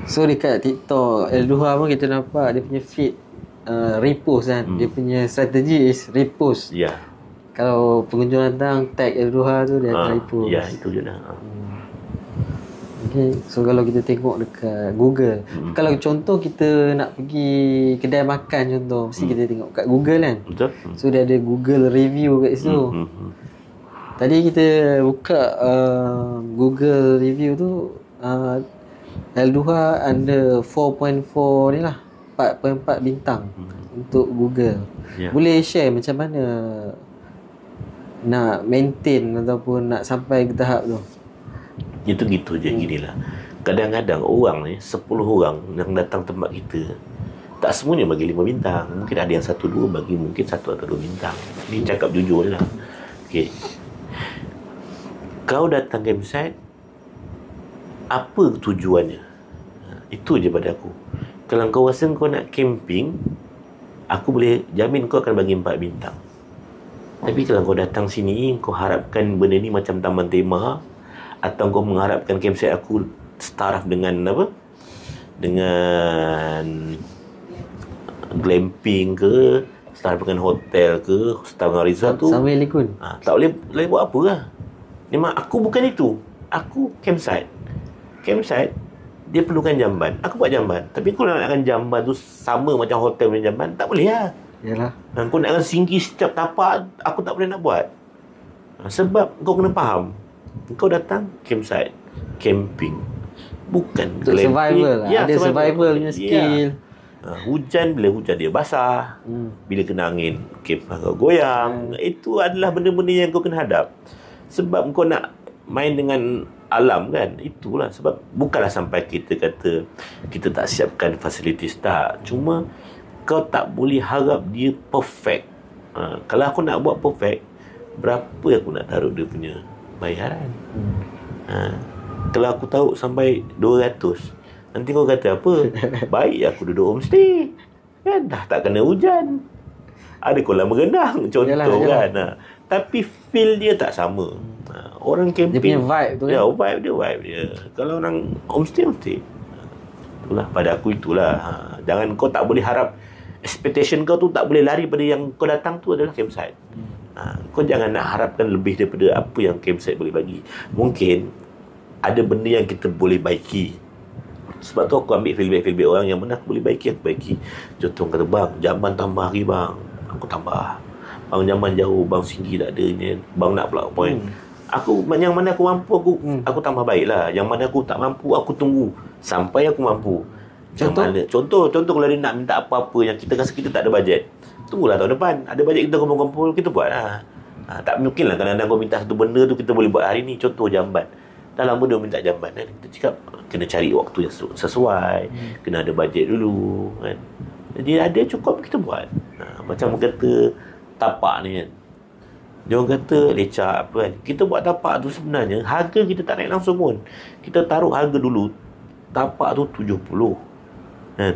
So dekat TikTok L2 pun kita nampak dia punya feed repost kan. Dia punya strategi is repost. Ya. Kalau pengunjung datang tag L2 tu dia akan repost. Ya, itu je lah. Okay. So kalau kita tengok dekat Google, kalau contoh kita nak pergi kedai makan contoh, mesti kita tengok kat Google kan. Betul. So dia ada Google review kat situ. Tadi kita buka Google review tu, L2 under 4.4 ni lah, 4.4 bintang untuk Google. Boleh share macam mana nak maintain ataupun nak sampai ke tahap tu? Itu gitu je, ginilah. Kadang-kadang orang ni 10 orang yang datang tempat kita, tak semuanya bagi 5 bintang. Mungkin ada yang 1-2 bagi mungkin 1 atau 2 bintang. Ni cakap jujur je lah. Okay. Kau datang campsite, apa tujuannya? Itu je pada aku. Kalau kau rasa kau nak camping, aku boleh jamin kau akan bagi 4 bintang. Tapi kalau kau datang sini, kau harapkan benda ni macam taman tema, atau kau mengharapkan campsite aku staraf dengan apa? Dengan glamping ke, staraf dengan hotel ke, staraf dengan resort tu. Sambil likun. Tak boleh buat apa lah. Memang aku bukan itu. Aku campsite. Campsite dia perlukan jamban. Aku buat jamban. Tapi kau nakkan jamban tu sama macam hotel punya jamban, tak boleh lah. Yalah. Kau nakkan singgih setiap tapak, aku tak boleh nak buat. Sebab kau kena faham, kau datang campsite, camping, bukan untuk survival lah. Ada survival punya skill. Hujan, bila hujan dia basah, bila kena angin camp kau goyang. Itu adalah benda-benda yang kau kena hadap. Sebab kau nak main dengan alam kan. Itulah sebab bukanlah sampai kita kata kita tak siapkan fasilitis, tak. Cuma kau tak boleh harap dia perfect. Kalau aku nak buat perfect, berapa aku nak taruh dia punya bayaran? Kalau aku tahu sampai 200, nanti kau kata apa? Baik aku duduk homestay kan, dah tak kena hujan, ada kolam renang contoh. Yalah. Kan. Tapi feel dia tak sama. Orang camping dia punya vibe tu kan. Ya, vibe dia. Kalau orang homestay. Itulah pada aku itulah. Jangan, kau tak boleh harap, expectation kau tu tak boleh lari pada yang kau datang tu adalah campsite. Kau jangan nak harapkan lebih daripada apa yang campsite boleh bagi. Mungkin ada benda yang kita boleh baiki. Sebab tu aku ambil feedback orang yang mana aku boleh baiki, aku baiki. Contoh kata, bang, jamban tambah hari bang, aku tambah. Bang, jamban jauh, bang tinggi tak ada ni, bang nak pula point. Aku yang mana aku mampu, aku tambah baiklah. Yang mana aku tak mampu, aku tunggu sampai aku mampu. Contoh kalau dia nak minta apa-apa yang kita rasa kita tak ada bajet, tunggulah tahun depan. Ada bajet kita kumpul-kumpul, kita buat lah. Tak mungkin lah kadang-kadang kau minta satu benda tu kita boleh buat hari ni. Contoh jamban, dah lama dia minta jamban kan? Kita cakap kena cari waktu yang sesuai, kena ada bajet dulu kan? Jadi ada cukup kita buat. Macam kata tapak ni kan, dia orang kata lecak apa kan, kita buat tapak tu sebenarnya harga kita tak naik langsung pun. Kita taruh harga dulu, tapak tu 70 kan,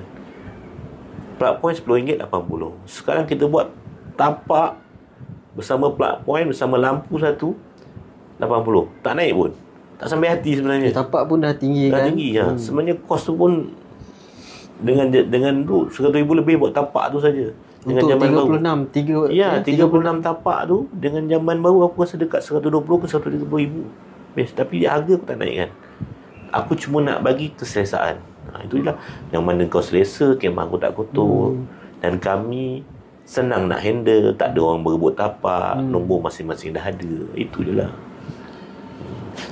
plug point RM10.80. Sekarang kita buat tapak bersama plug point, bersama lampu satu, 80. Tak naik pun, tak sampai hati sebenarnya. Tapak pun dah tinggi kan. Dah tinggi ya. Sebenarnya kos tu pun dengan tu RM100,000 lebih buat tapak tu saja. dengan Untuk zaman 36 baru. Ya, 36 tapak tu dengan zaman baru aku rasa dekat 120 ke 130 ribu. Best. Tapi harga aku tak naik kan. Aku cuma nak bagi keselesaan. Itulah yang mana kau selesa, kemah aku tak kotor. Dan kami senang nak handle, tak ada orang berebut tapak, nombor masing-masing dah ada. Itu je lah.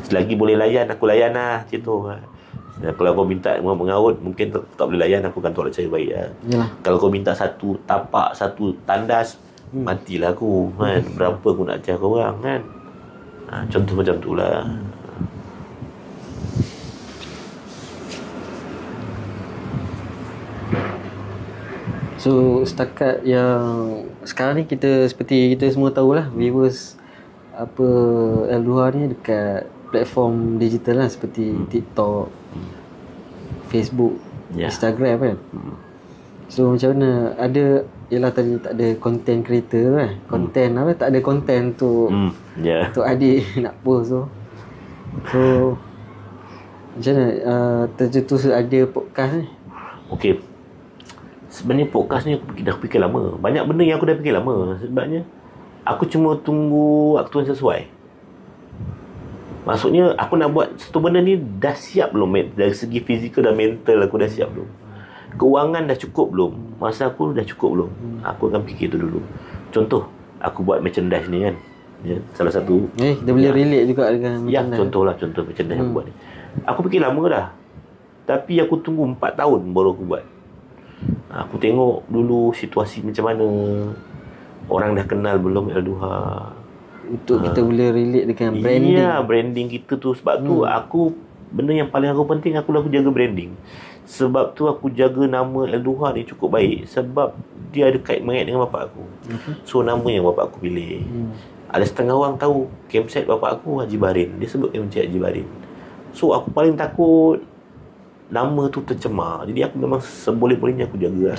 Selagi boleh layan, aku layan lah macam tu. Dan kalau kau minta mengarut, mungkin tak boleh layan, aku akan tolak cara baik lah. Yalah. Kalau kau minta satu tapak, satu tandas, matilah aku kan. Berapa aku nak ajar kau orang kan. Contoh macam tu lah. So setakat yang sekarang ni kita seperti kita semua tahulah, viewers apa L2 ni dekat platform digital lah seperti TikTok, Facebook, Instagram kan. So macam mana, ada ialah tadi tak ada content creator kan. Content apa, tak ada content tu untuk adik nak post tu. So macam mana tercetus ada podcast ni? Okey. Sebenarnya podcast ni aku dah fikir lama. Banyak benda yang aku dah fikir lama. Sebabnya aku cuma tunggu waktu yang sesuai. Maksudnya aku nak buat satu benda ni dah siap belum? Dari segi fizikal dan mental aku dah siap belum? Kewangan dah cukup belum? Masa aku dah cukup belum? Aku akan fikir tu dulu. Contoh, aku buat merchandise ni kan. Ya, salah satu. Kita boleh relate juga dengan merchandise. Contoh merchandise aku buat ni. Aku fikir lama dah. Tapi aku tunggu 4 tahun baru aku buat. Aku tengok dulu situasi macam mana, orang dah kenal belum L2, untuk kita boleh relate dengan branding. Ya, branding kita tu. Sebab tu aku, benda yang paling aku penting, aku jaga branding. Sebab tu aku jaga nama L2 ni cukup baik. Sebab dia ada kait mengenai dengan bapak aku. So nama yang bapak aku pilih. Ada setengah orang tahu campsite bapak aku Haji Barin. Dia sebut campsite Haji Barin. So aku paling takut nama tu tercemar. Jadi aku memang seboleh-bolehnya aku jagalah.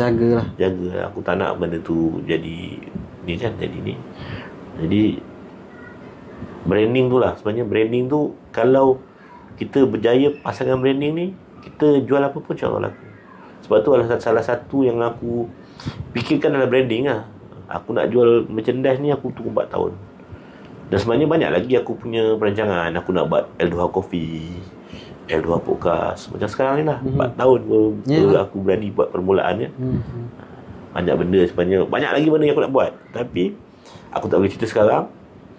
Jaga. Aku tak nak benda tu jadi ni kan, jadi ni. Jadi branding tu lah. Sebenarnya branding tu, kalau kita berjaya pasangkan branding ni, kita jual apa pun insya-Allah laku. Sebab tu salah satu yang aku fikirkan adalah branding lah. Aku nak jual merchandise ni, aku tunggu 4 tahun. Dan sebenarnya banyak lagi aku punya perancangan. Aku nak buat L2 Coffee, L2 Podcast. Macam sekarang ni lah, 4 tahun aku berani buat permulaan ya. Banyak benda sebenarnya. Banyak lagi benda yang aku nak buat. Tapi aku tak boleh cerita sekarang.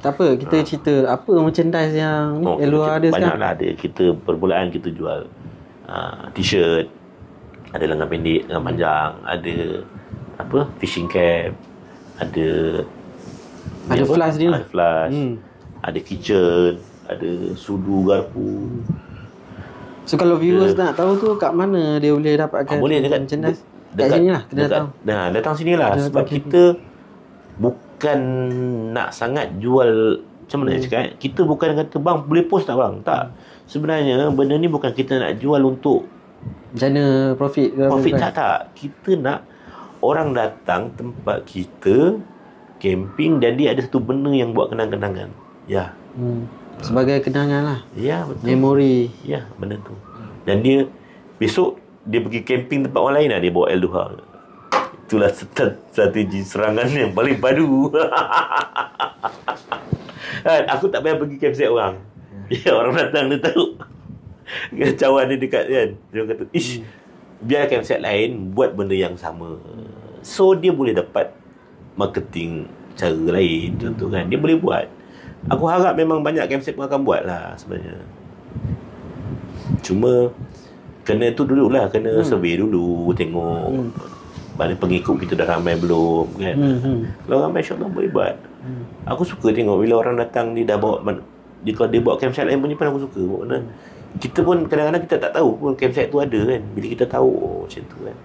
Tak apa, kita cerita apa merchandise yang L2 ada sekarang. Banyaklah ada. Kita permulaan kita jual t-shirt, ada lengan pendek, lengan panjang, ada apa, fishing cap, ada flash dia. Ada flash. Ada kitchen, ada sudu, garpu. So kalau viewers nak tahu tu kat mana dia boleh dapatkan boleh dekat merchandise? Dekat sini lah, kita datang. Datang sini lah. Sebab kita bukan nak sangat jual, macam mana nak cakap, kita bukan kata bang boleh post tak bang, tak. Sebenarnya benda ni bukan kita nak jual untuk macam mana profit tak. Kita nak orang datang tempat kita camping dan dia ada satu benda yang buat kenang-kenangan. Ya. Sebagai kenangan lah. Ya, betul. Memori. Ya, benda tu. Dan dia besok dia pergi camping tempat orang lain lah, dia bawa L2. Itulah strategi serangan yang paling padu. Kan, aku tak payah pergi campsite orang. Ya, orang datang dia tahu kacauan dia dekat kan. Dia kata, biar campsite lain buat benda yang sama. So dia boleh dapat marketing cara lain, contoh kan. Dia boleh buat. Aku harap memang banyak campsite pun akan buat lah sebenarnya. Cuma kena tu dulu lah, kena survey dulu, tengok mana pengikut kita dah ramai belum kan. Kalau ramai insya-Allah boleh buat. Aku suka tengok bila orang datang dia dah bawa, kalau dia bawa campsite lain punya pun aku suka. Makna kita pun kadang-kadang kita tak tahu pun campsite tu ada kan. Bila kita tahu macam tu kan.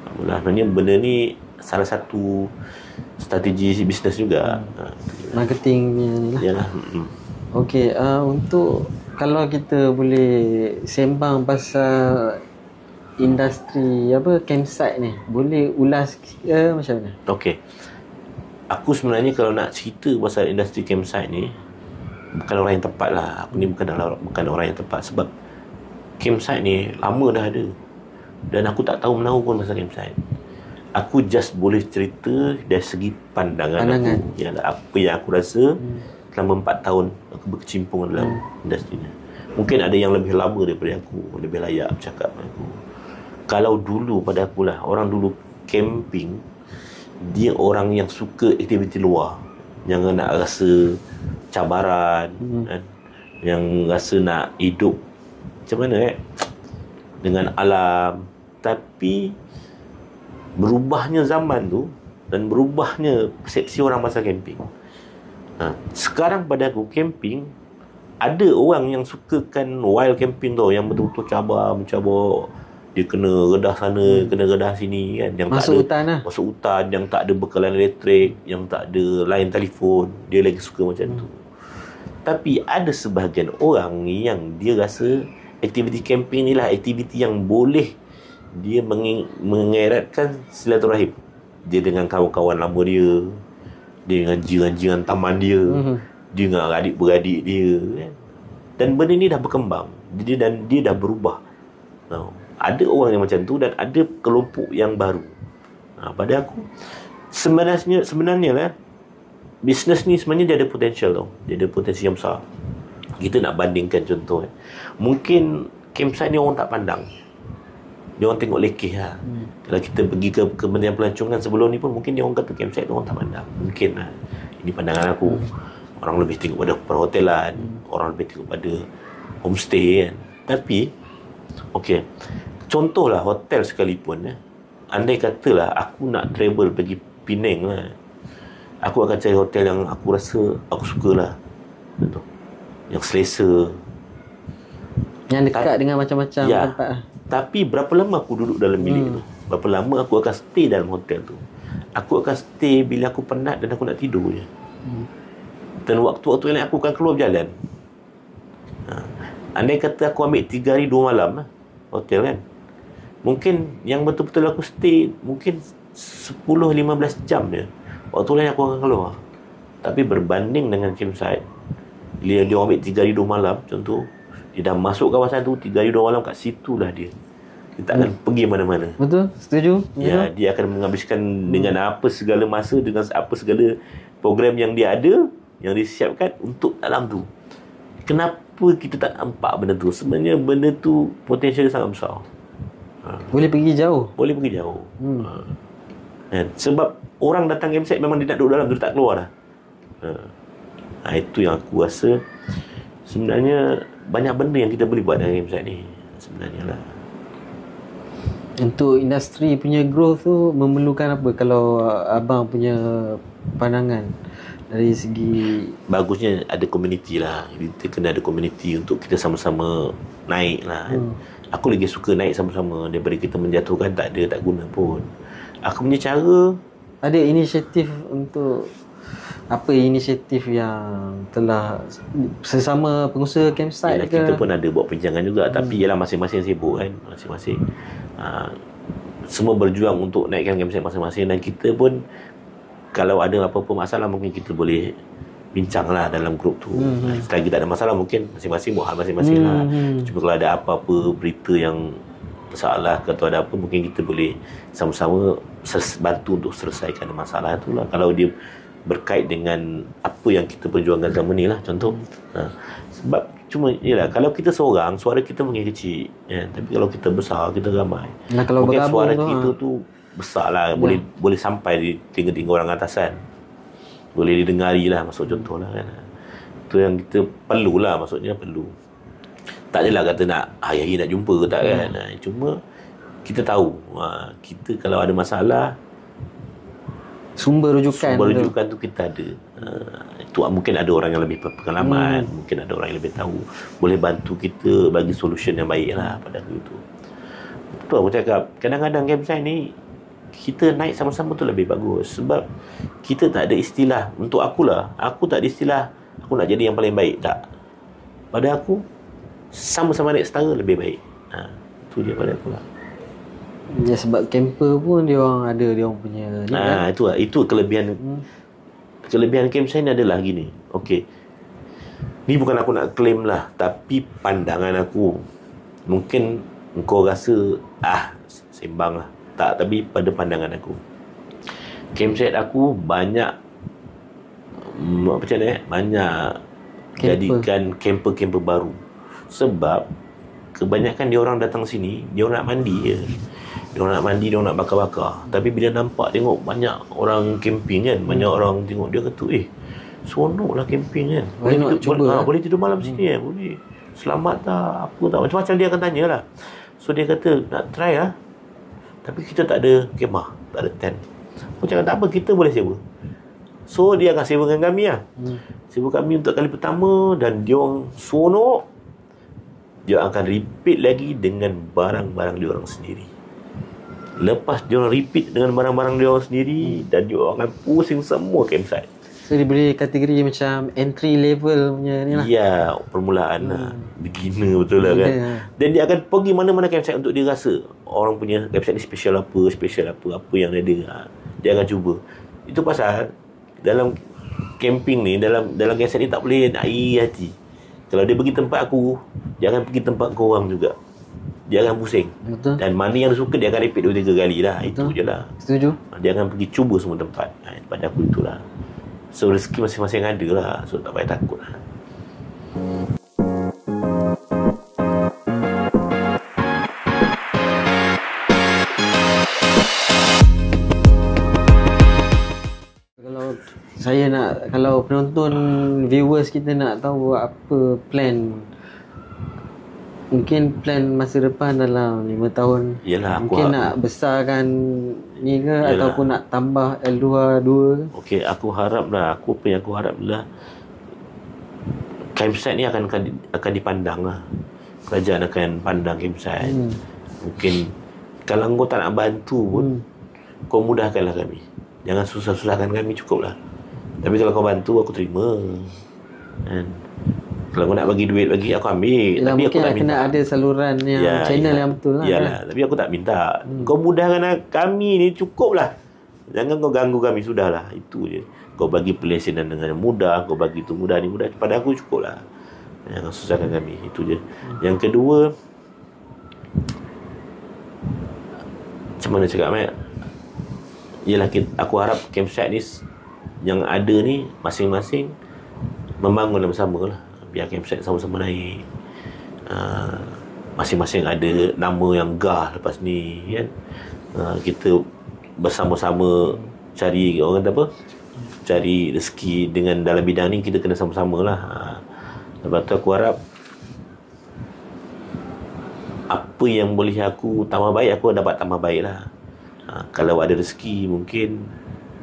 Alhamdulillah, sebenarnya benda ni salah satu strategi bisnes juga. Marketingnya ni lah. Yalah. Okey, untuk kalau kita boleh sembang pasal industri apa campsite ni, boleh ulas macam mana? Okey. Aku sebenarnya kalau nak cerita pasal industri campsite ni, bukan orang yang tepat lah. Aku ni bukan orang yang tepat. Sebab campsite ni lama dah ada, dan aku tak tahu menahu pun pasal campsite. Aku just boleh cerita dari segi pandangan aku. Ialah apa yang aku rasa selama 4 tahun aku berkecimpung dalam industri ni. Mungkin ada yang lebih lama daripada aku, lebih layak bercakap dengan aku. Kalau dulu pada akulah, orang dulu camping, dia orang yang suka aktiviti luar, yang nak rasa cabaran, kan? Yang rasa nak hidup macam mana dengan alam. Tapi berubahnya zaman tu dan berubahnya persepsi orang pasal camping. Sekarang pada aku, camping, ada orang yang sukakan wild camping tau, yang betul-betul mencabar. Dia kena redah sana, kena redah sini kan, yang masuk hutan lah. Masuk hutan, yang tak ada bekalan elektrik, yang tak ada line telefon. Dia lagi suka macam tu. Tapi ada sebahagian orang yang dia rasa aktiviti camping ni lah aktiviti yang boleh dia mengeratkan silaturahim. Dia dengan kawan-kawan lama dia dengan jiran-jiran taman dia, dia dengan adik-beradik dia kan? Dan benda ni dah berkembang, dia dah berubah. Ada orang yang macam tu dan ada kelompok yang baru. Pada aku sebenarnya lah, bisnes ni sebenarnya dia ada potensial tau. Dia ada potensi yang besar. Kita nak bandingkan contoh, mungkin campsite ni orang tak pandang, dia orang tengok lekeh lah. Kalau kita pergi ke Kementerian Pelancongan sebelum ni pun, mungkin dia orang kata campsite tu orang tak pandang. Mungkin lah, ini pandangan aku. Orang lebih tengok pada perhotelan, orang lebih tengok pada homestay kan. Tapi okey, contohlah hotel sekalipun, andai katalah aku nak travel pergi Penang lah, aku akan cari hotel yang aku rasa aku sukalah, contoh yang selesa, yang dekat dengan macam-macam tempat lah. Tapi berapa lama aku duduk dalam bilik tu, berapa lama aku akan stay dalam hotel tu. Aku akan stay bila aku penat dan aku nak tidur je. Dan waktu-waktu yang lain aku akan keluar berjalan. Andai kata aku ambil 3 hari 2 malam hotel kan, mungkin yang betul-betul aku stay mungkin 10-15 jam je. Waktu lain aku akan keluar. Tapi berbanding dengan campsite, dia ambil 3 hari 2 malam contoh, dia dah masuk kawasan tu 3 hari 2 malam, kat situ lah dia tak akan pergi mana-mana. Betul, setuju. Ya, dia akan menghabiskan dengan apa segala masa, dengan apa segala program yang dia ada, yang disiapkan untuk dalam tu. Kenapa kita tak nampak benda tu? Sebenarnya benda tu potensial sangat besar. Boleh pergi jauh. Boleh pergi jauh. Sebab orang datang campsite memang dia nak duduk dalam tu, tak keluar dah. Itu yang aku rasa sebenarnya banyak benda yang kita boleh buat dalam campsite ni sebenarnya lah. Untuk industri punya growth tu memerlukan apa kalau abang punya pandangan dari segi? Bagusnya ada komuniti lah. Kita kena ada komuniti untuk kita sama-sama naik lah. Aku lagi suka naik sama-sama daripada kita menjatuhkan, tak guna pun. Aku punya cara, ada inisiatif untuk apa inisiatif yang telah sesama pengusaha campsite yalah, ke? Kita pun ada buat perbincangan juga. Tapi ialah masing-masing sibuk kan. Masing-masing semua berjuang untuk naikkan campsite masing-masing. Dan kita pun kalau ada apa-apa masalah, mungkin kita boleh bincang lah dalam grup tu. Selagi tak ada masalah, mungkin masing-masing buat hal masing-masing lah. Cuma kalau ada apa-apa berita yang masalah atau ada apa, mungkin kita boleh sama-sama bantu untuk selesaikan masalah tu lah. Kalau dia berkait dengan apa yang kita perjuangkan zaman ni lah, contoh. Sebab cuma ialah kalau kita seorang, suara kita mungkin kecil kan? Tapi kalau kita besar, kita ramai, kalau mungkin suara tu, kita tu besar lah. Boleh sampai di telinga-telinga orang atasan, boleh didengari lah, maksud contoh lah kan. Itu yang kita perlulah, maksudnya perlu. Tak adalah kata nak hari-hari nak jumpa ke tak kan. Cuma kita tahu kita kalau ada masalah, sumber rujukan tu kita ada. Itu mungkin ada orang yang lebih berpengalaman, mungkin ada orang yang lebih tahu, boleh bantu kita bagi solution yang baik lah pada aku itu. Betul aku cakap, kadang-kadang campsite ni kita naik sama-sama tu lebih bagus. Sebab kita tak ada istilah, untuk akulah, aku tak ada istilah aku nak jadi yang paling baik, tak. Pada aku, sama-sama naik setara lebih baik. Itu dia pada aku lah. Ya, sebab camper pun dia orang ada dia orang punya ni kan? Itu kelebihan. Kelebihan campsite ni adalah gini. Okey, ni bukan aku nak claim lah, tapi pandangan aku. Mungkin engkau rasa sembang lah, Tak, tapi pada pandangan aku, campsite aku banyak macam mana banyak Camper. jadikan camper-camper baru. Sebab kebanyakan dia orang datang sini, dia orang nak mandi je. Dia orang nak mandi, dia orang nak bakar-bakar. Tapi bila nampak tengok banyak orang camping kan, banyak orang tengok, dia kata seronok lah camping kan. Boleh nak cuba, boleh tidur malam sini kan, boleh. Selamat tak, apa tak, macam-macam dia akan tanya lah. So dia kata nak try lah, tapi kita tak ada kemah, tak ada tent. Aku cakap tak apa, kita boleh sewa. So dia akan sewakan kami lah. Sewa kami untuk kali pertama, dan dia orang seronok. Dia akan repeat lagi dengan barang-barang dia orang sendiri. Lepas dia orang repeat dengan barang-barang dia orang sendiri, dan dia orang akan pusing semua campsite. So dia boleh kategori macam entry level punya ni lah. Ya, permulaan lah. Beginner betul lah kan. Dan dia akan pergi mana-mana campsite untuk dia rasa orang punya campsite ni special apa yang ada. Dia akan cuba. Itu pasal dalam camping ni, dalam campsite ni tak boleh nak iri hati. Kalau dia pergi tempat aku, dia akan pergi tempat korang juga. Dia akan pusing. Betul. Dan mana yang dia suka, dia akan repeat 2-3 kali lah. Itu je lah. Setuju. Dia akan pergi cuba semua tempat. Pada aku itulah. So rezeki masing-masing ada lah. So tak payah takut lah. Kalau penonton, viewers kita nak tahu apa plan, mungkin plan masa depan dalam 5 tahun. Yalah, mungkin nak besarkan ni ke, ataupun nak tambah L2 ke? Okey, aku harap lah, apa yang aku harap lah, campsite ni akan dipandang lah. Kerajaan akan pandang campsite. Mungkin kalau kau tak nak bantu pun, kau mudahkanlah kami. Jangan susah-susahkan kami, cukup lah. Tapi kalau kau bantu, aku terima. Kan? Kalau kau nak bagi duit bagi, aku ambil. Yalah, tapi mungkin aku tak minta. kena ada saluran yang channel yang betul lah. Yalah, tapi aku tak minta. Kau mudahkan kami ni, cukup lah. Jangan kau ganggu kami, sudahlah. Itu je. Kau bagi pelesinan dengan mudah, kau bagi tu mudah, ni mudah. Pada aku cukup lah. Jangan susahkan kami. Itu je. Yang kedua, macam mana cakap, Mat? Yelah, aku harap campsite ni yang ada ni masing-masing membangun bersama lah. Biar campsite sama-sama naik. Masing-masing ada nama yang gah lepas ni kan. Kita bersama-sama cari, orang kata apa, cari rezeki dengan dalam bidang ni, kita kena sama-sama lah. Lepas tu aku harap apa yang boleh aku tambah baik, aku dapat tambah baik lah. Kalau ada rezeki mungkin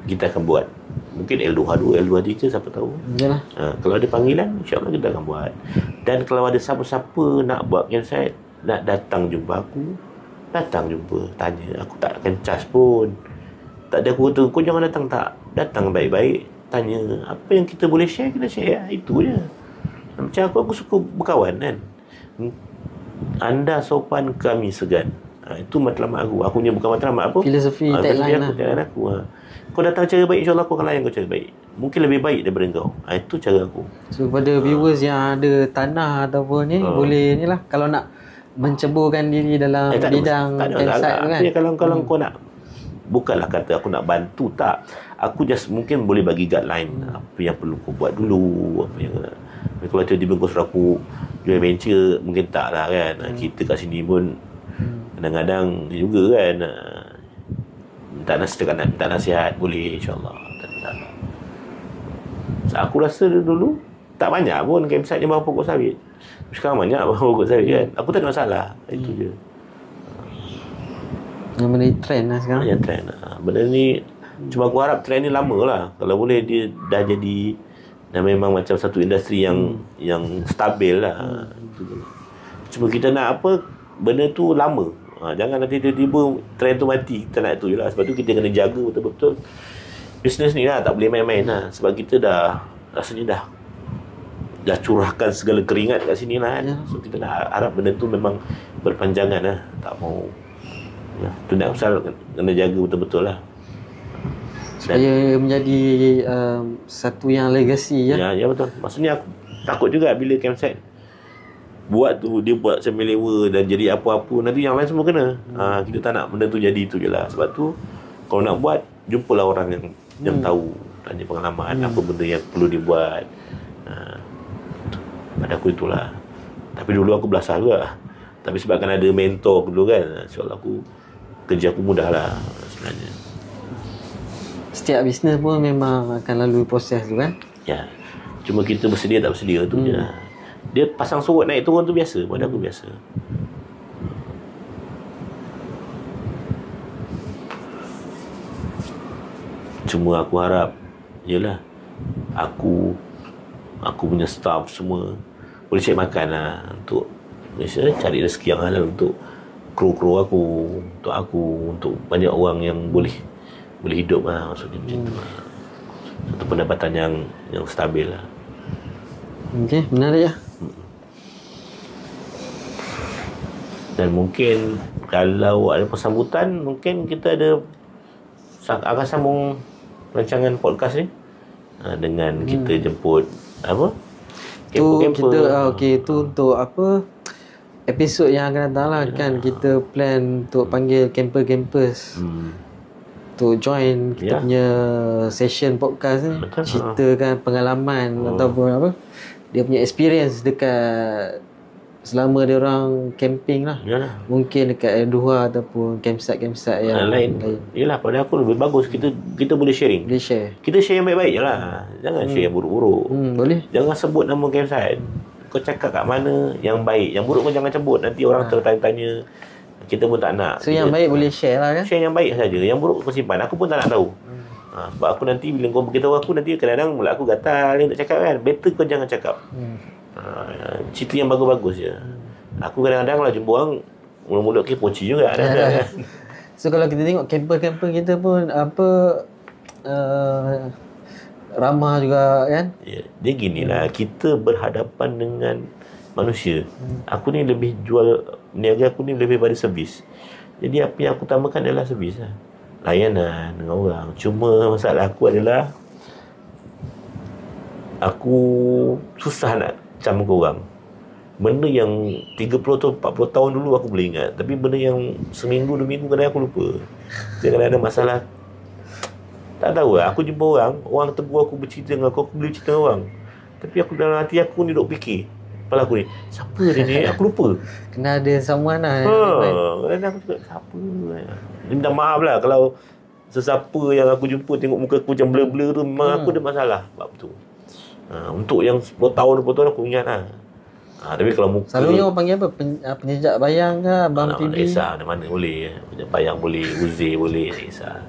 kita akan buat. Mungkin L2, L2 je, siapa tahu. Yalah. Kalau ada panggilan, insyaAllah kita akan buat. Dan kalau ada siapa-siapa nak buat campsite, nak datang jumpa aku, datang jumpa, tanya. Aku tak akan charge pun. Tak ada aku kata, kau jangan datang, tak. Datang baik-baik, tanya. Apa yang kita boleh share, kita share. Itu je. Macam aku suka berkawan kan. Anda sopan, kami segan. Itu matlamat aku. Aku punya bukan matlamat apa, filosofi tagline lah. Tagline aku. Kau datang cara baik, insyaAllah aku akan layan kau cara baik. Mungkin lebih baik daripada kau. Itu cara aku. So pada viewers yang ada tanah ataupun ni, boleh ni lah. Kalau nak menceburkan diri dalam bidang campsite tu kan. Kalau kau nak, bukanlah kata aku nak bantu, tak. Aku just mungkin boleh bagi guideline. Apa yang perlu kau buat dulu, apa yang kalau tiba-tiba kau suruh aku join venture, mungkin tak lah kan. Kita kat sini pun kadang-kadang juga kan, setakat nak minta nasihat, boleh, insyaAllah. So, aku rasa dulu tak banyak pun campsite yang bawa pokok sawit. Sekarang banyak bawa pokok sawit kan. Aku tak ada masalah. Itu je. Yang benda ni trend lah sekarang. Yang trend lah. Benda ni, cuma aku harap trend ni lama lah. Kalau boleh dia dah jadi, dan memang macam satu industri yang stabil lah. Itu je. Cuma kita nak apa, benda tu lama. Jangan nanti tiba-tiba trend tu mati. Kita nak tu je lah. Sebab tu kita kena jaga betul-betul bisnes ni lah. Tak boleh main-main lah. Sebab kita dah rasanya dah curahkan segala keringat kat sini lah kan. So kita nak harap benda tu memang berpanjangan lah. Tak mau tu nak pasal kena jaga betul-betul lah. Supaya menjadi satu yang legacy ya. Ya betul. Maksudnya aku takut juga bila campsite buat tu, dia buat sambil lewa dan jadi apa-apa, nanti yang lain semua kena. Kita tak nak benda tu jadi tu je lah. Sebab tu kalau nak buat, jumpalah orang yang tahu, tanya pengalaman apa benda yang perlu dibuat. Pada aku itulah. Tapi dulu aku belasah juga. Tapi sebabkan ada mentor dulu kan, insyaAllah kerja aku mudah lah sebenarnya. Setiap bisnes pun memang akan lalui proses tu kan. Ya. Cuma kita bersedia tak bersedia tu je lah. Dia pasang surut naik turun tu biasa. Pada aku biasa. Cuma aku harap, yelah, aku punya staff semua boleh cari makan lah, untuk biasa cari rezeki yang halal untuk kru-kru aku, untuk aku, untuk banyak orang yang boleh hidup lah, maksudnya macam tu lah. Satu pendapatan yang stabil lah. Okey, menarik lah. Dan mungkin kalau ada persambutan, mungkin kita akan sambung rancangan podcast ni dengan kita jemput apa? Camper. Okey, tu untuk apa? Episod yang akan datang lah kan. Kita plan untuk panggil camper-campers untuk join kita punya session podcast ni. Betul. Ceritakan pengalaman ataupun apa, dia punya experience dekat selama dia orang camping lah. Yalah. Mungkin dekat L2 ataupun campsite yang lain. Yelah, pada aku lebih bagus kita boleh sharing. Boleh share. Kita share yang baik-baik je lah. Jangan share yang buruk-buruk. Boleh. Jangan sebut nama campsite. Kau cakap kat mana yang baik. Yang buruk pun jangan sebut. Nanti orang tertanya-tanya. Kita pun tak nak. So yang baik boleh share lah kan. Share yang baik saja. Yang buruk kau simpan. Aku pun tak nak tahu. Sebab aku nanti bila kau beritahu aku, nanti kadang-kadang mula aku gatal ni nak cakap kan. Better kau jangan cakap. Cerita yang bagus-bagus je. Aku kadang-kadang lah jumpa orang mulut-mulut poci juga kan. So kalau kita tengok camper-camper kita pun apa ramah juga kan. Dia ginilah, kita berhadapan dengan manusia. Aku ni lebih jual niaga aku ni lebih pada servis. Jadi apa yang aku utamakan adalah servis lah. Layanan dengan orang. Cuma masalah aku adalah aku susah nak macam orang. Benda yang 30 tahun, 40 tahun dulu aku boleh ingat. Tapi benda yang seminggu, 2 minggu kadang aku lupa. Kadang ada masalah. Tak tahu lah. Aku jumpa orang tegur aku bercerita dengan aku boleh cerita dengan orang. Tapi aku dalam hati aku ni duk fikir. Kepala aku ni, siapa dia ni? Aku lupa. Kena ada someone lah. Kadang aku cakap, siapa? Dia minta maaf lah kalau sesiapa yang aku jumpa tengok muka aku macam blur-blur tu, memang aku ada masalah. Sebab tu. Untuk yang 10 tahun, 20 tahun aku ingat lah. Tapi kalau muka, selalunya orang panggil apa? Penjejak bayang ke? Abang tak TV? kisah, mana boleh. Penjejak bayang boleh, Uzi boleh, tak kisah.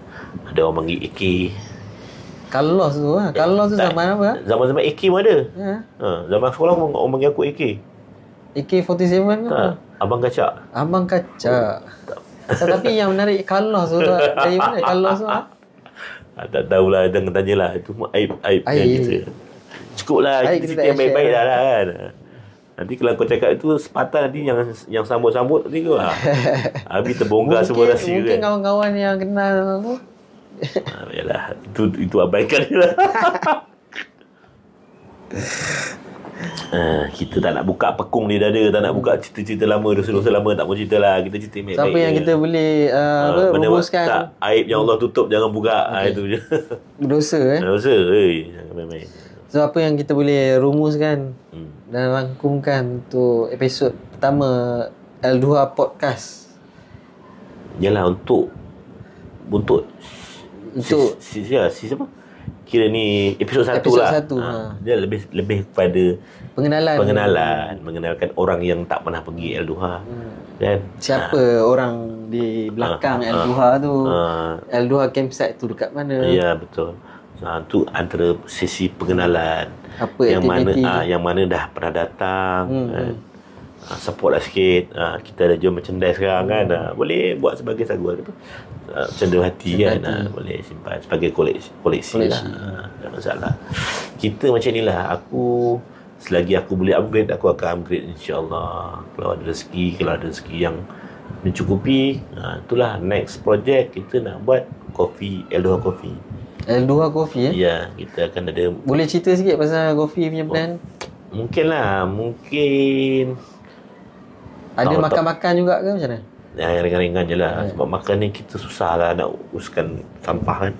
Ada orang panggil AK. Carlos tu lah. Carlos tu zaman apa? Zaman-zaman AK pun ada. Zaman sekolah orang panggil aku AK. AK-47 ke apa? Abang Kacak. Abang Kacak. Tapi yang menarik Carlos tu dari mana Carlos tu? Tak tahulah, jangan tanyalah. Itu aib yang kita. Cukup lah, kita cerita yang baik-baik dah lah kan. Nanti kalau kau cakap itu sepatah, nanti yang sambut-sambut nanti kau lah. Habis terbongkar semua rahsia kan. Mungkin kawan-kawan yang kenal tu. Yalah, itu abaikan je lah. Kita tak nak buka pekung di dada, tak nak buka cerita-cerita lama, dosa-dosa lama, tak mau cerita lah. Kita cerita baik-baik. Siapa yang kita boleh rumuskan, tak, aib yang Allah tutup jangan buka. Itu je. Dosa Dosa, jangan main-main. So apa yang kita boleh rumuskan dan rangkumkan untuk episod pertama L2 Podcast? Yalah, untuk siapa? Kira ni episod 1 lah. Dia lebih kepada mengenalkan orang yang tak pernah pergi L2 kan. Siapa orang di belakang L2 tu? L2 campsite tu dekat mana? Ya, betul. Tu antara sesi pengenalan. Apa yang aktiviti mana yang mana dah pernah datang kan. Support lah sikit. Kita ada jual merchandise sekarang kan. Boleh buat sebagai saguan apa? Cenderung hati kan. Boleh simpan sebagai koleksi lah. Tak masalah. Kita macam ni lah. Aku selagi aku boleh upgrade, aku akan upgrade, insya-Allah. Kalau ada rezeki yang mencukupi, itulah next project kita nak buat kopi, L2 Coffee. L2 Coffee Ya, kita akan ada. Boleh cerita sikit pasal kopi punya plan? Mungkin Ada makan-makan juga ke macam mana? Yang ringan-ringan je lah. Sebab makan ni kita susah lah nak uruskan sampah kan.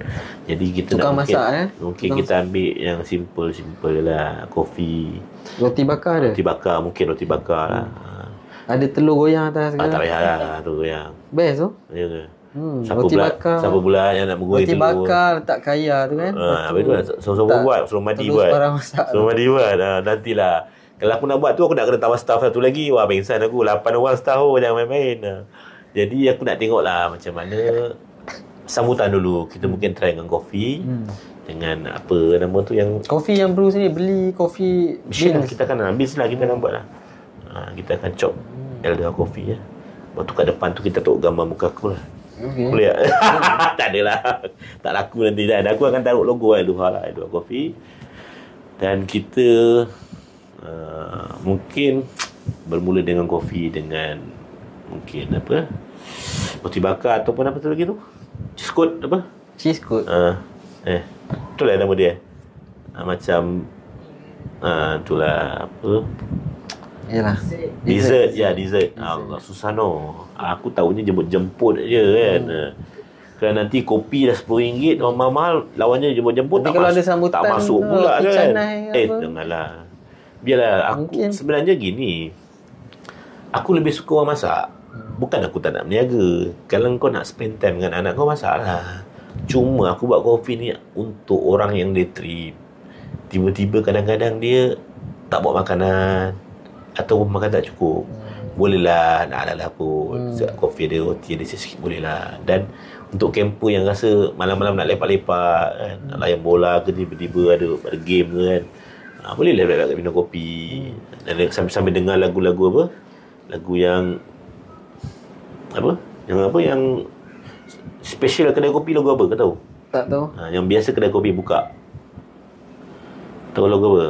Jadi kita Tukang nak masak, mungkin kita ambil yang simple lah. Kopi, Roti bakar ada? roti bakar, mungkin roti bakar lah. Ada telur goyang atas Tak segala? payah lah tu yang. Best tu. Ya ke? Roti bakar. Siapa pula yang nak menggoreng Roti telur? bakar letak kaya tu kan. Habis tu sama-sama buat, suruh Madi terus buat. barang masak. Suruh Madi buat. Nantilah. Kalau aku nak buat tu, aku nak kena tambah staff satu lagi. Wah, pengsan aku. 8 orang setahun, jangan main-main. Jadi aku nak tengok lah macam mana sambutan dulu. Kita mungkin try dengan kopi. Dengan apa nama tu yang Kopi yang brew sini, beli kopi machine lah. beans. Kita akan habis lah, kita akan buat lah. Kita akan chop Elder Coffee ya. Lepas tu kat depan tu kita taruh gambar muka aku lah. Okay. Boleh tak? Tak adalah. Tak laku nanti dah. Aku akan taruh logo Elder Coffee. Dan kita mungkin bermula dengan kopi dengan mungkin apa? Roti bakar ataupun apa tu lagi tu? Cheese coat apa? Cheese coat. Itulah nama dia. Macam itulah apa? Yalah. Dessert. Allah susah no. Aku tahunya jemput je kan. Kalau nanti kopi dah RM10 mahal-mahal, lawannya jemput Tapi kalau ada sambutan tak masuk pula roti kan. canai ke apa? Janganlah. Biarlah aku Mungkin. sebenarnya gini. Aku lebih suka orang masak. Bukan aku tak nak berniaga. Kalau kau nak spend time dengan anak kau, masaklah. Cuma aku buat kopi ni untuk orang yang day trip. Tiba-tiba kadang-kadang dia tak bawa makanan atau makan tak cukup. Bolehlah nak ala pun. Kopi ada, roti ada sikit boleh lah. Dan untuk camper yang rasa malam-malam nak lepak-lepak kan, nak layan bola ke tiba-tiba ada game ke kan, bolehlah lepak-lepak minum kopi. Dan sambil dengar lagu-lagu apa, lagu yang apa, yang special kedai kopi, lagu apa kau tahu? Tak tahu. Yang biasa kedai kopi buka, tahu lagu apa?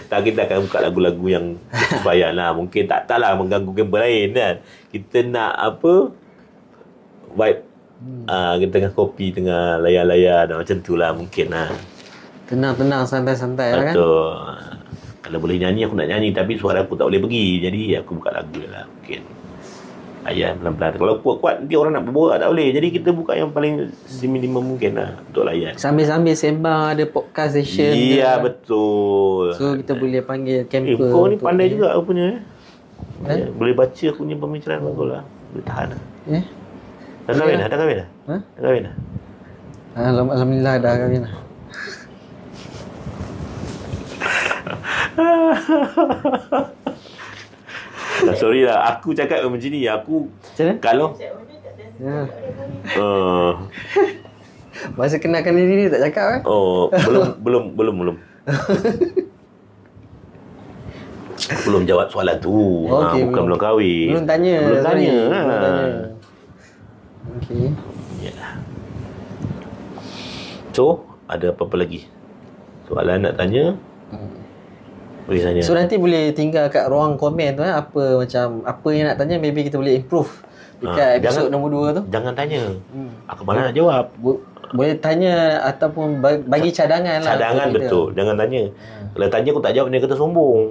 Tak, kita akan buka lagu-lagu yang supaya lah. Mungkin taklah mengganggu gambar lain kan. Kita nak apa, vibe kita tengah kopi, tengah layan-layan macam tu lah mungkin lah. Tenang-tenang, santai-santai lah kan. Betul. Kalau boleh nyanyi, aku nak nyanyi. Tapi suara aku tak boleh pergi. Jadi aku buka lagu lah mungkin. Layan pelan-pelan. Kalau kuat-kuat nanti orang nak berborak tak boleh. Jadi kita buka yang paling minimum mungkin lah untuk layan. Sambil-sambil sembang, ada podcast session. Iya, betul. So kita boleh panggil camper. Kau ni untuk pandai juga rupanya. Eh? Boleh baca aku punya pemikiran kau lah. Boleh tahan lah. Dah kahwin dah? Dah kahwin dah? Ha? Dah kahwin dah? Alhamdulillah dah kahwin lah. Sorry lah, aku cakap macam ni. Aku Macam mana? kalau Ya. uh, Masa kenalkan diri tak cakap kan? belum. Belum jawab soalan tu. Okey, Bukan belum kahwin. Belum tanya. Belum sorry. tanya. Belum tanya. Okey. Yalah. So, ada apa-apa lagi? Soalan nak tanya? Boleh tanya. So nanti boleh tinggal kat ruang komen tu apa yang nak tanya, maybe kita boleh improve dekat episod nombor 2 tu. Jangan tanya. Aku malah nak jawab. Boleh tanya ataupun bagi cadangan lah. Cadangan untuk kita. betul. Jangan tanya. Kalau tanya aku tak jawab, dia kata sombong.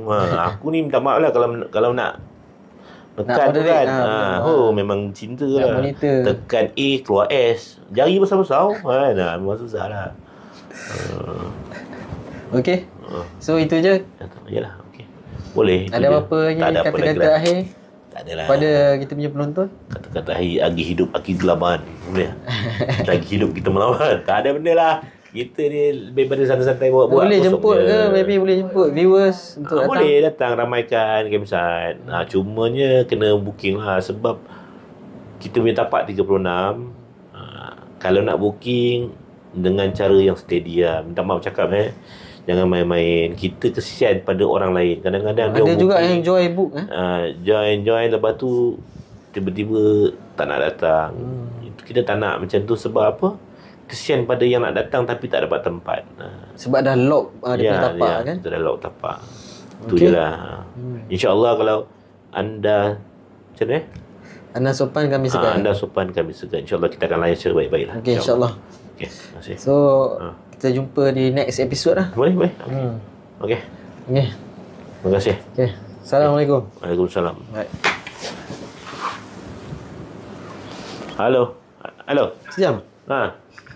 Aku ni minta maaf lah kalau nak tekan tu moderate, kan. Memang cinta nak lah. monitor. Tekan A keluar S. Jari besar-besar kan. Memang susah lah. Okey. So itu je. Yalah, okey. Boleh. Ada apa lagi kata-kata akhir Tak adalah. pada kita punya penonton? Kata-kata akhir, agi hidup aki gelaban. Boleh. Lagi hidup kita melawan. Tak ada benda lah. Kita ni lebih pada santai-santai buat. Boleh jemput ke? Maybe boleh jemput viewers untuk datang. Boleh datang, ramaikan campsite. Cumanya kena booking lah. Sebab kita punya tapak 36. Kalau nak booking dengan cara yang steady lah. Minta maaf cakap jangan main-main. Kita kesian pada orang lain. Kadang-kadang Ada juga yang join book join lepas tu tiba-tiba tak nak datang. Kita tak nak macam tu. Sebab apa? Kesian pada yang nak datang tapi tak dapat tempat. Sebab dah lock dia punya tapak kan. Kita dah lock tapak. Itu je lah. InsyaAllah kalau anda macam mana? Anda sopan kami segan. Anda sopan kami segan. InsyaAllah kita akan layan secara baik-baik lah. Okey, insyaAllah. Okay, terima kasih. So kita jumpa di next episode lah. Boleh. Okay. Okey. Okey. Terima kasih. Okey. Assalamualaikum. Waalaikumsalam. Baik. Halo. Halo. Sejam. Ha.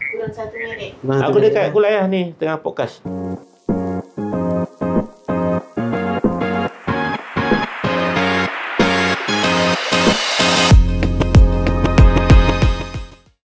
Kurang 1 minit. Aku dekat Kuliah ni tengah podcast.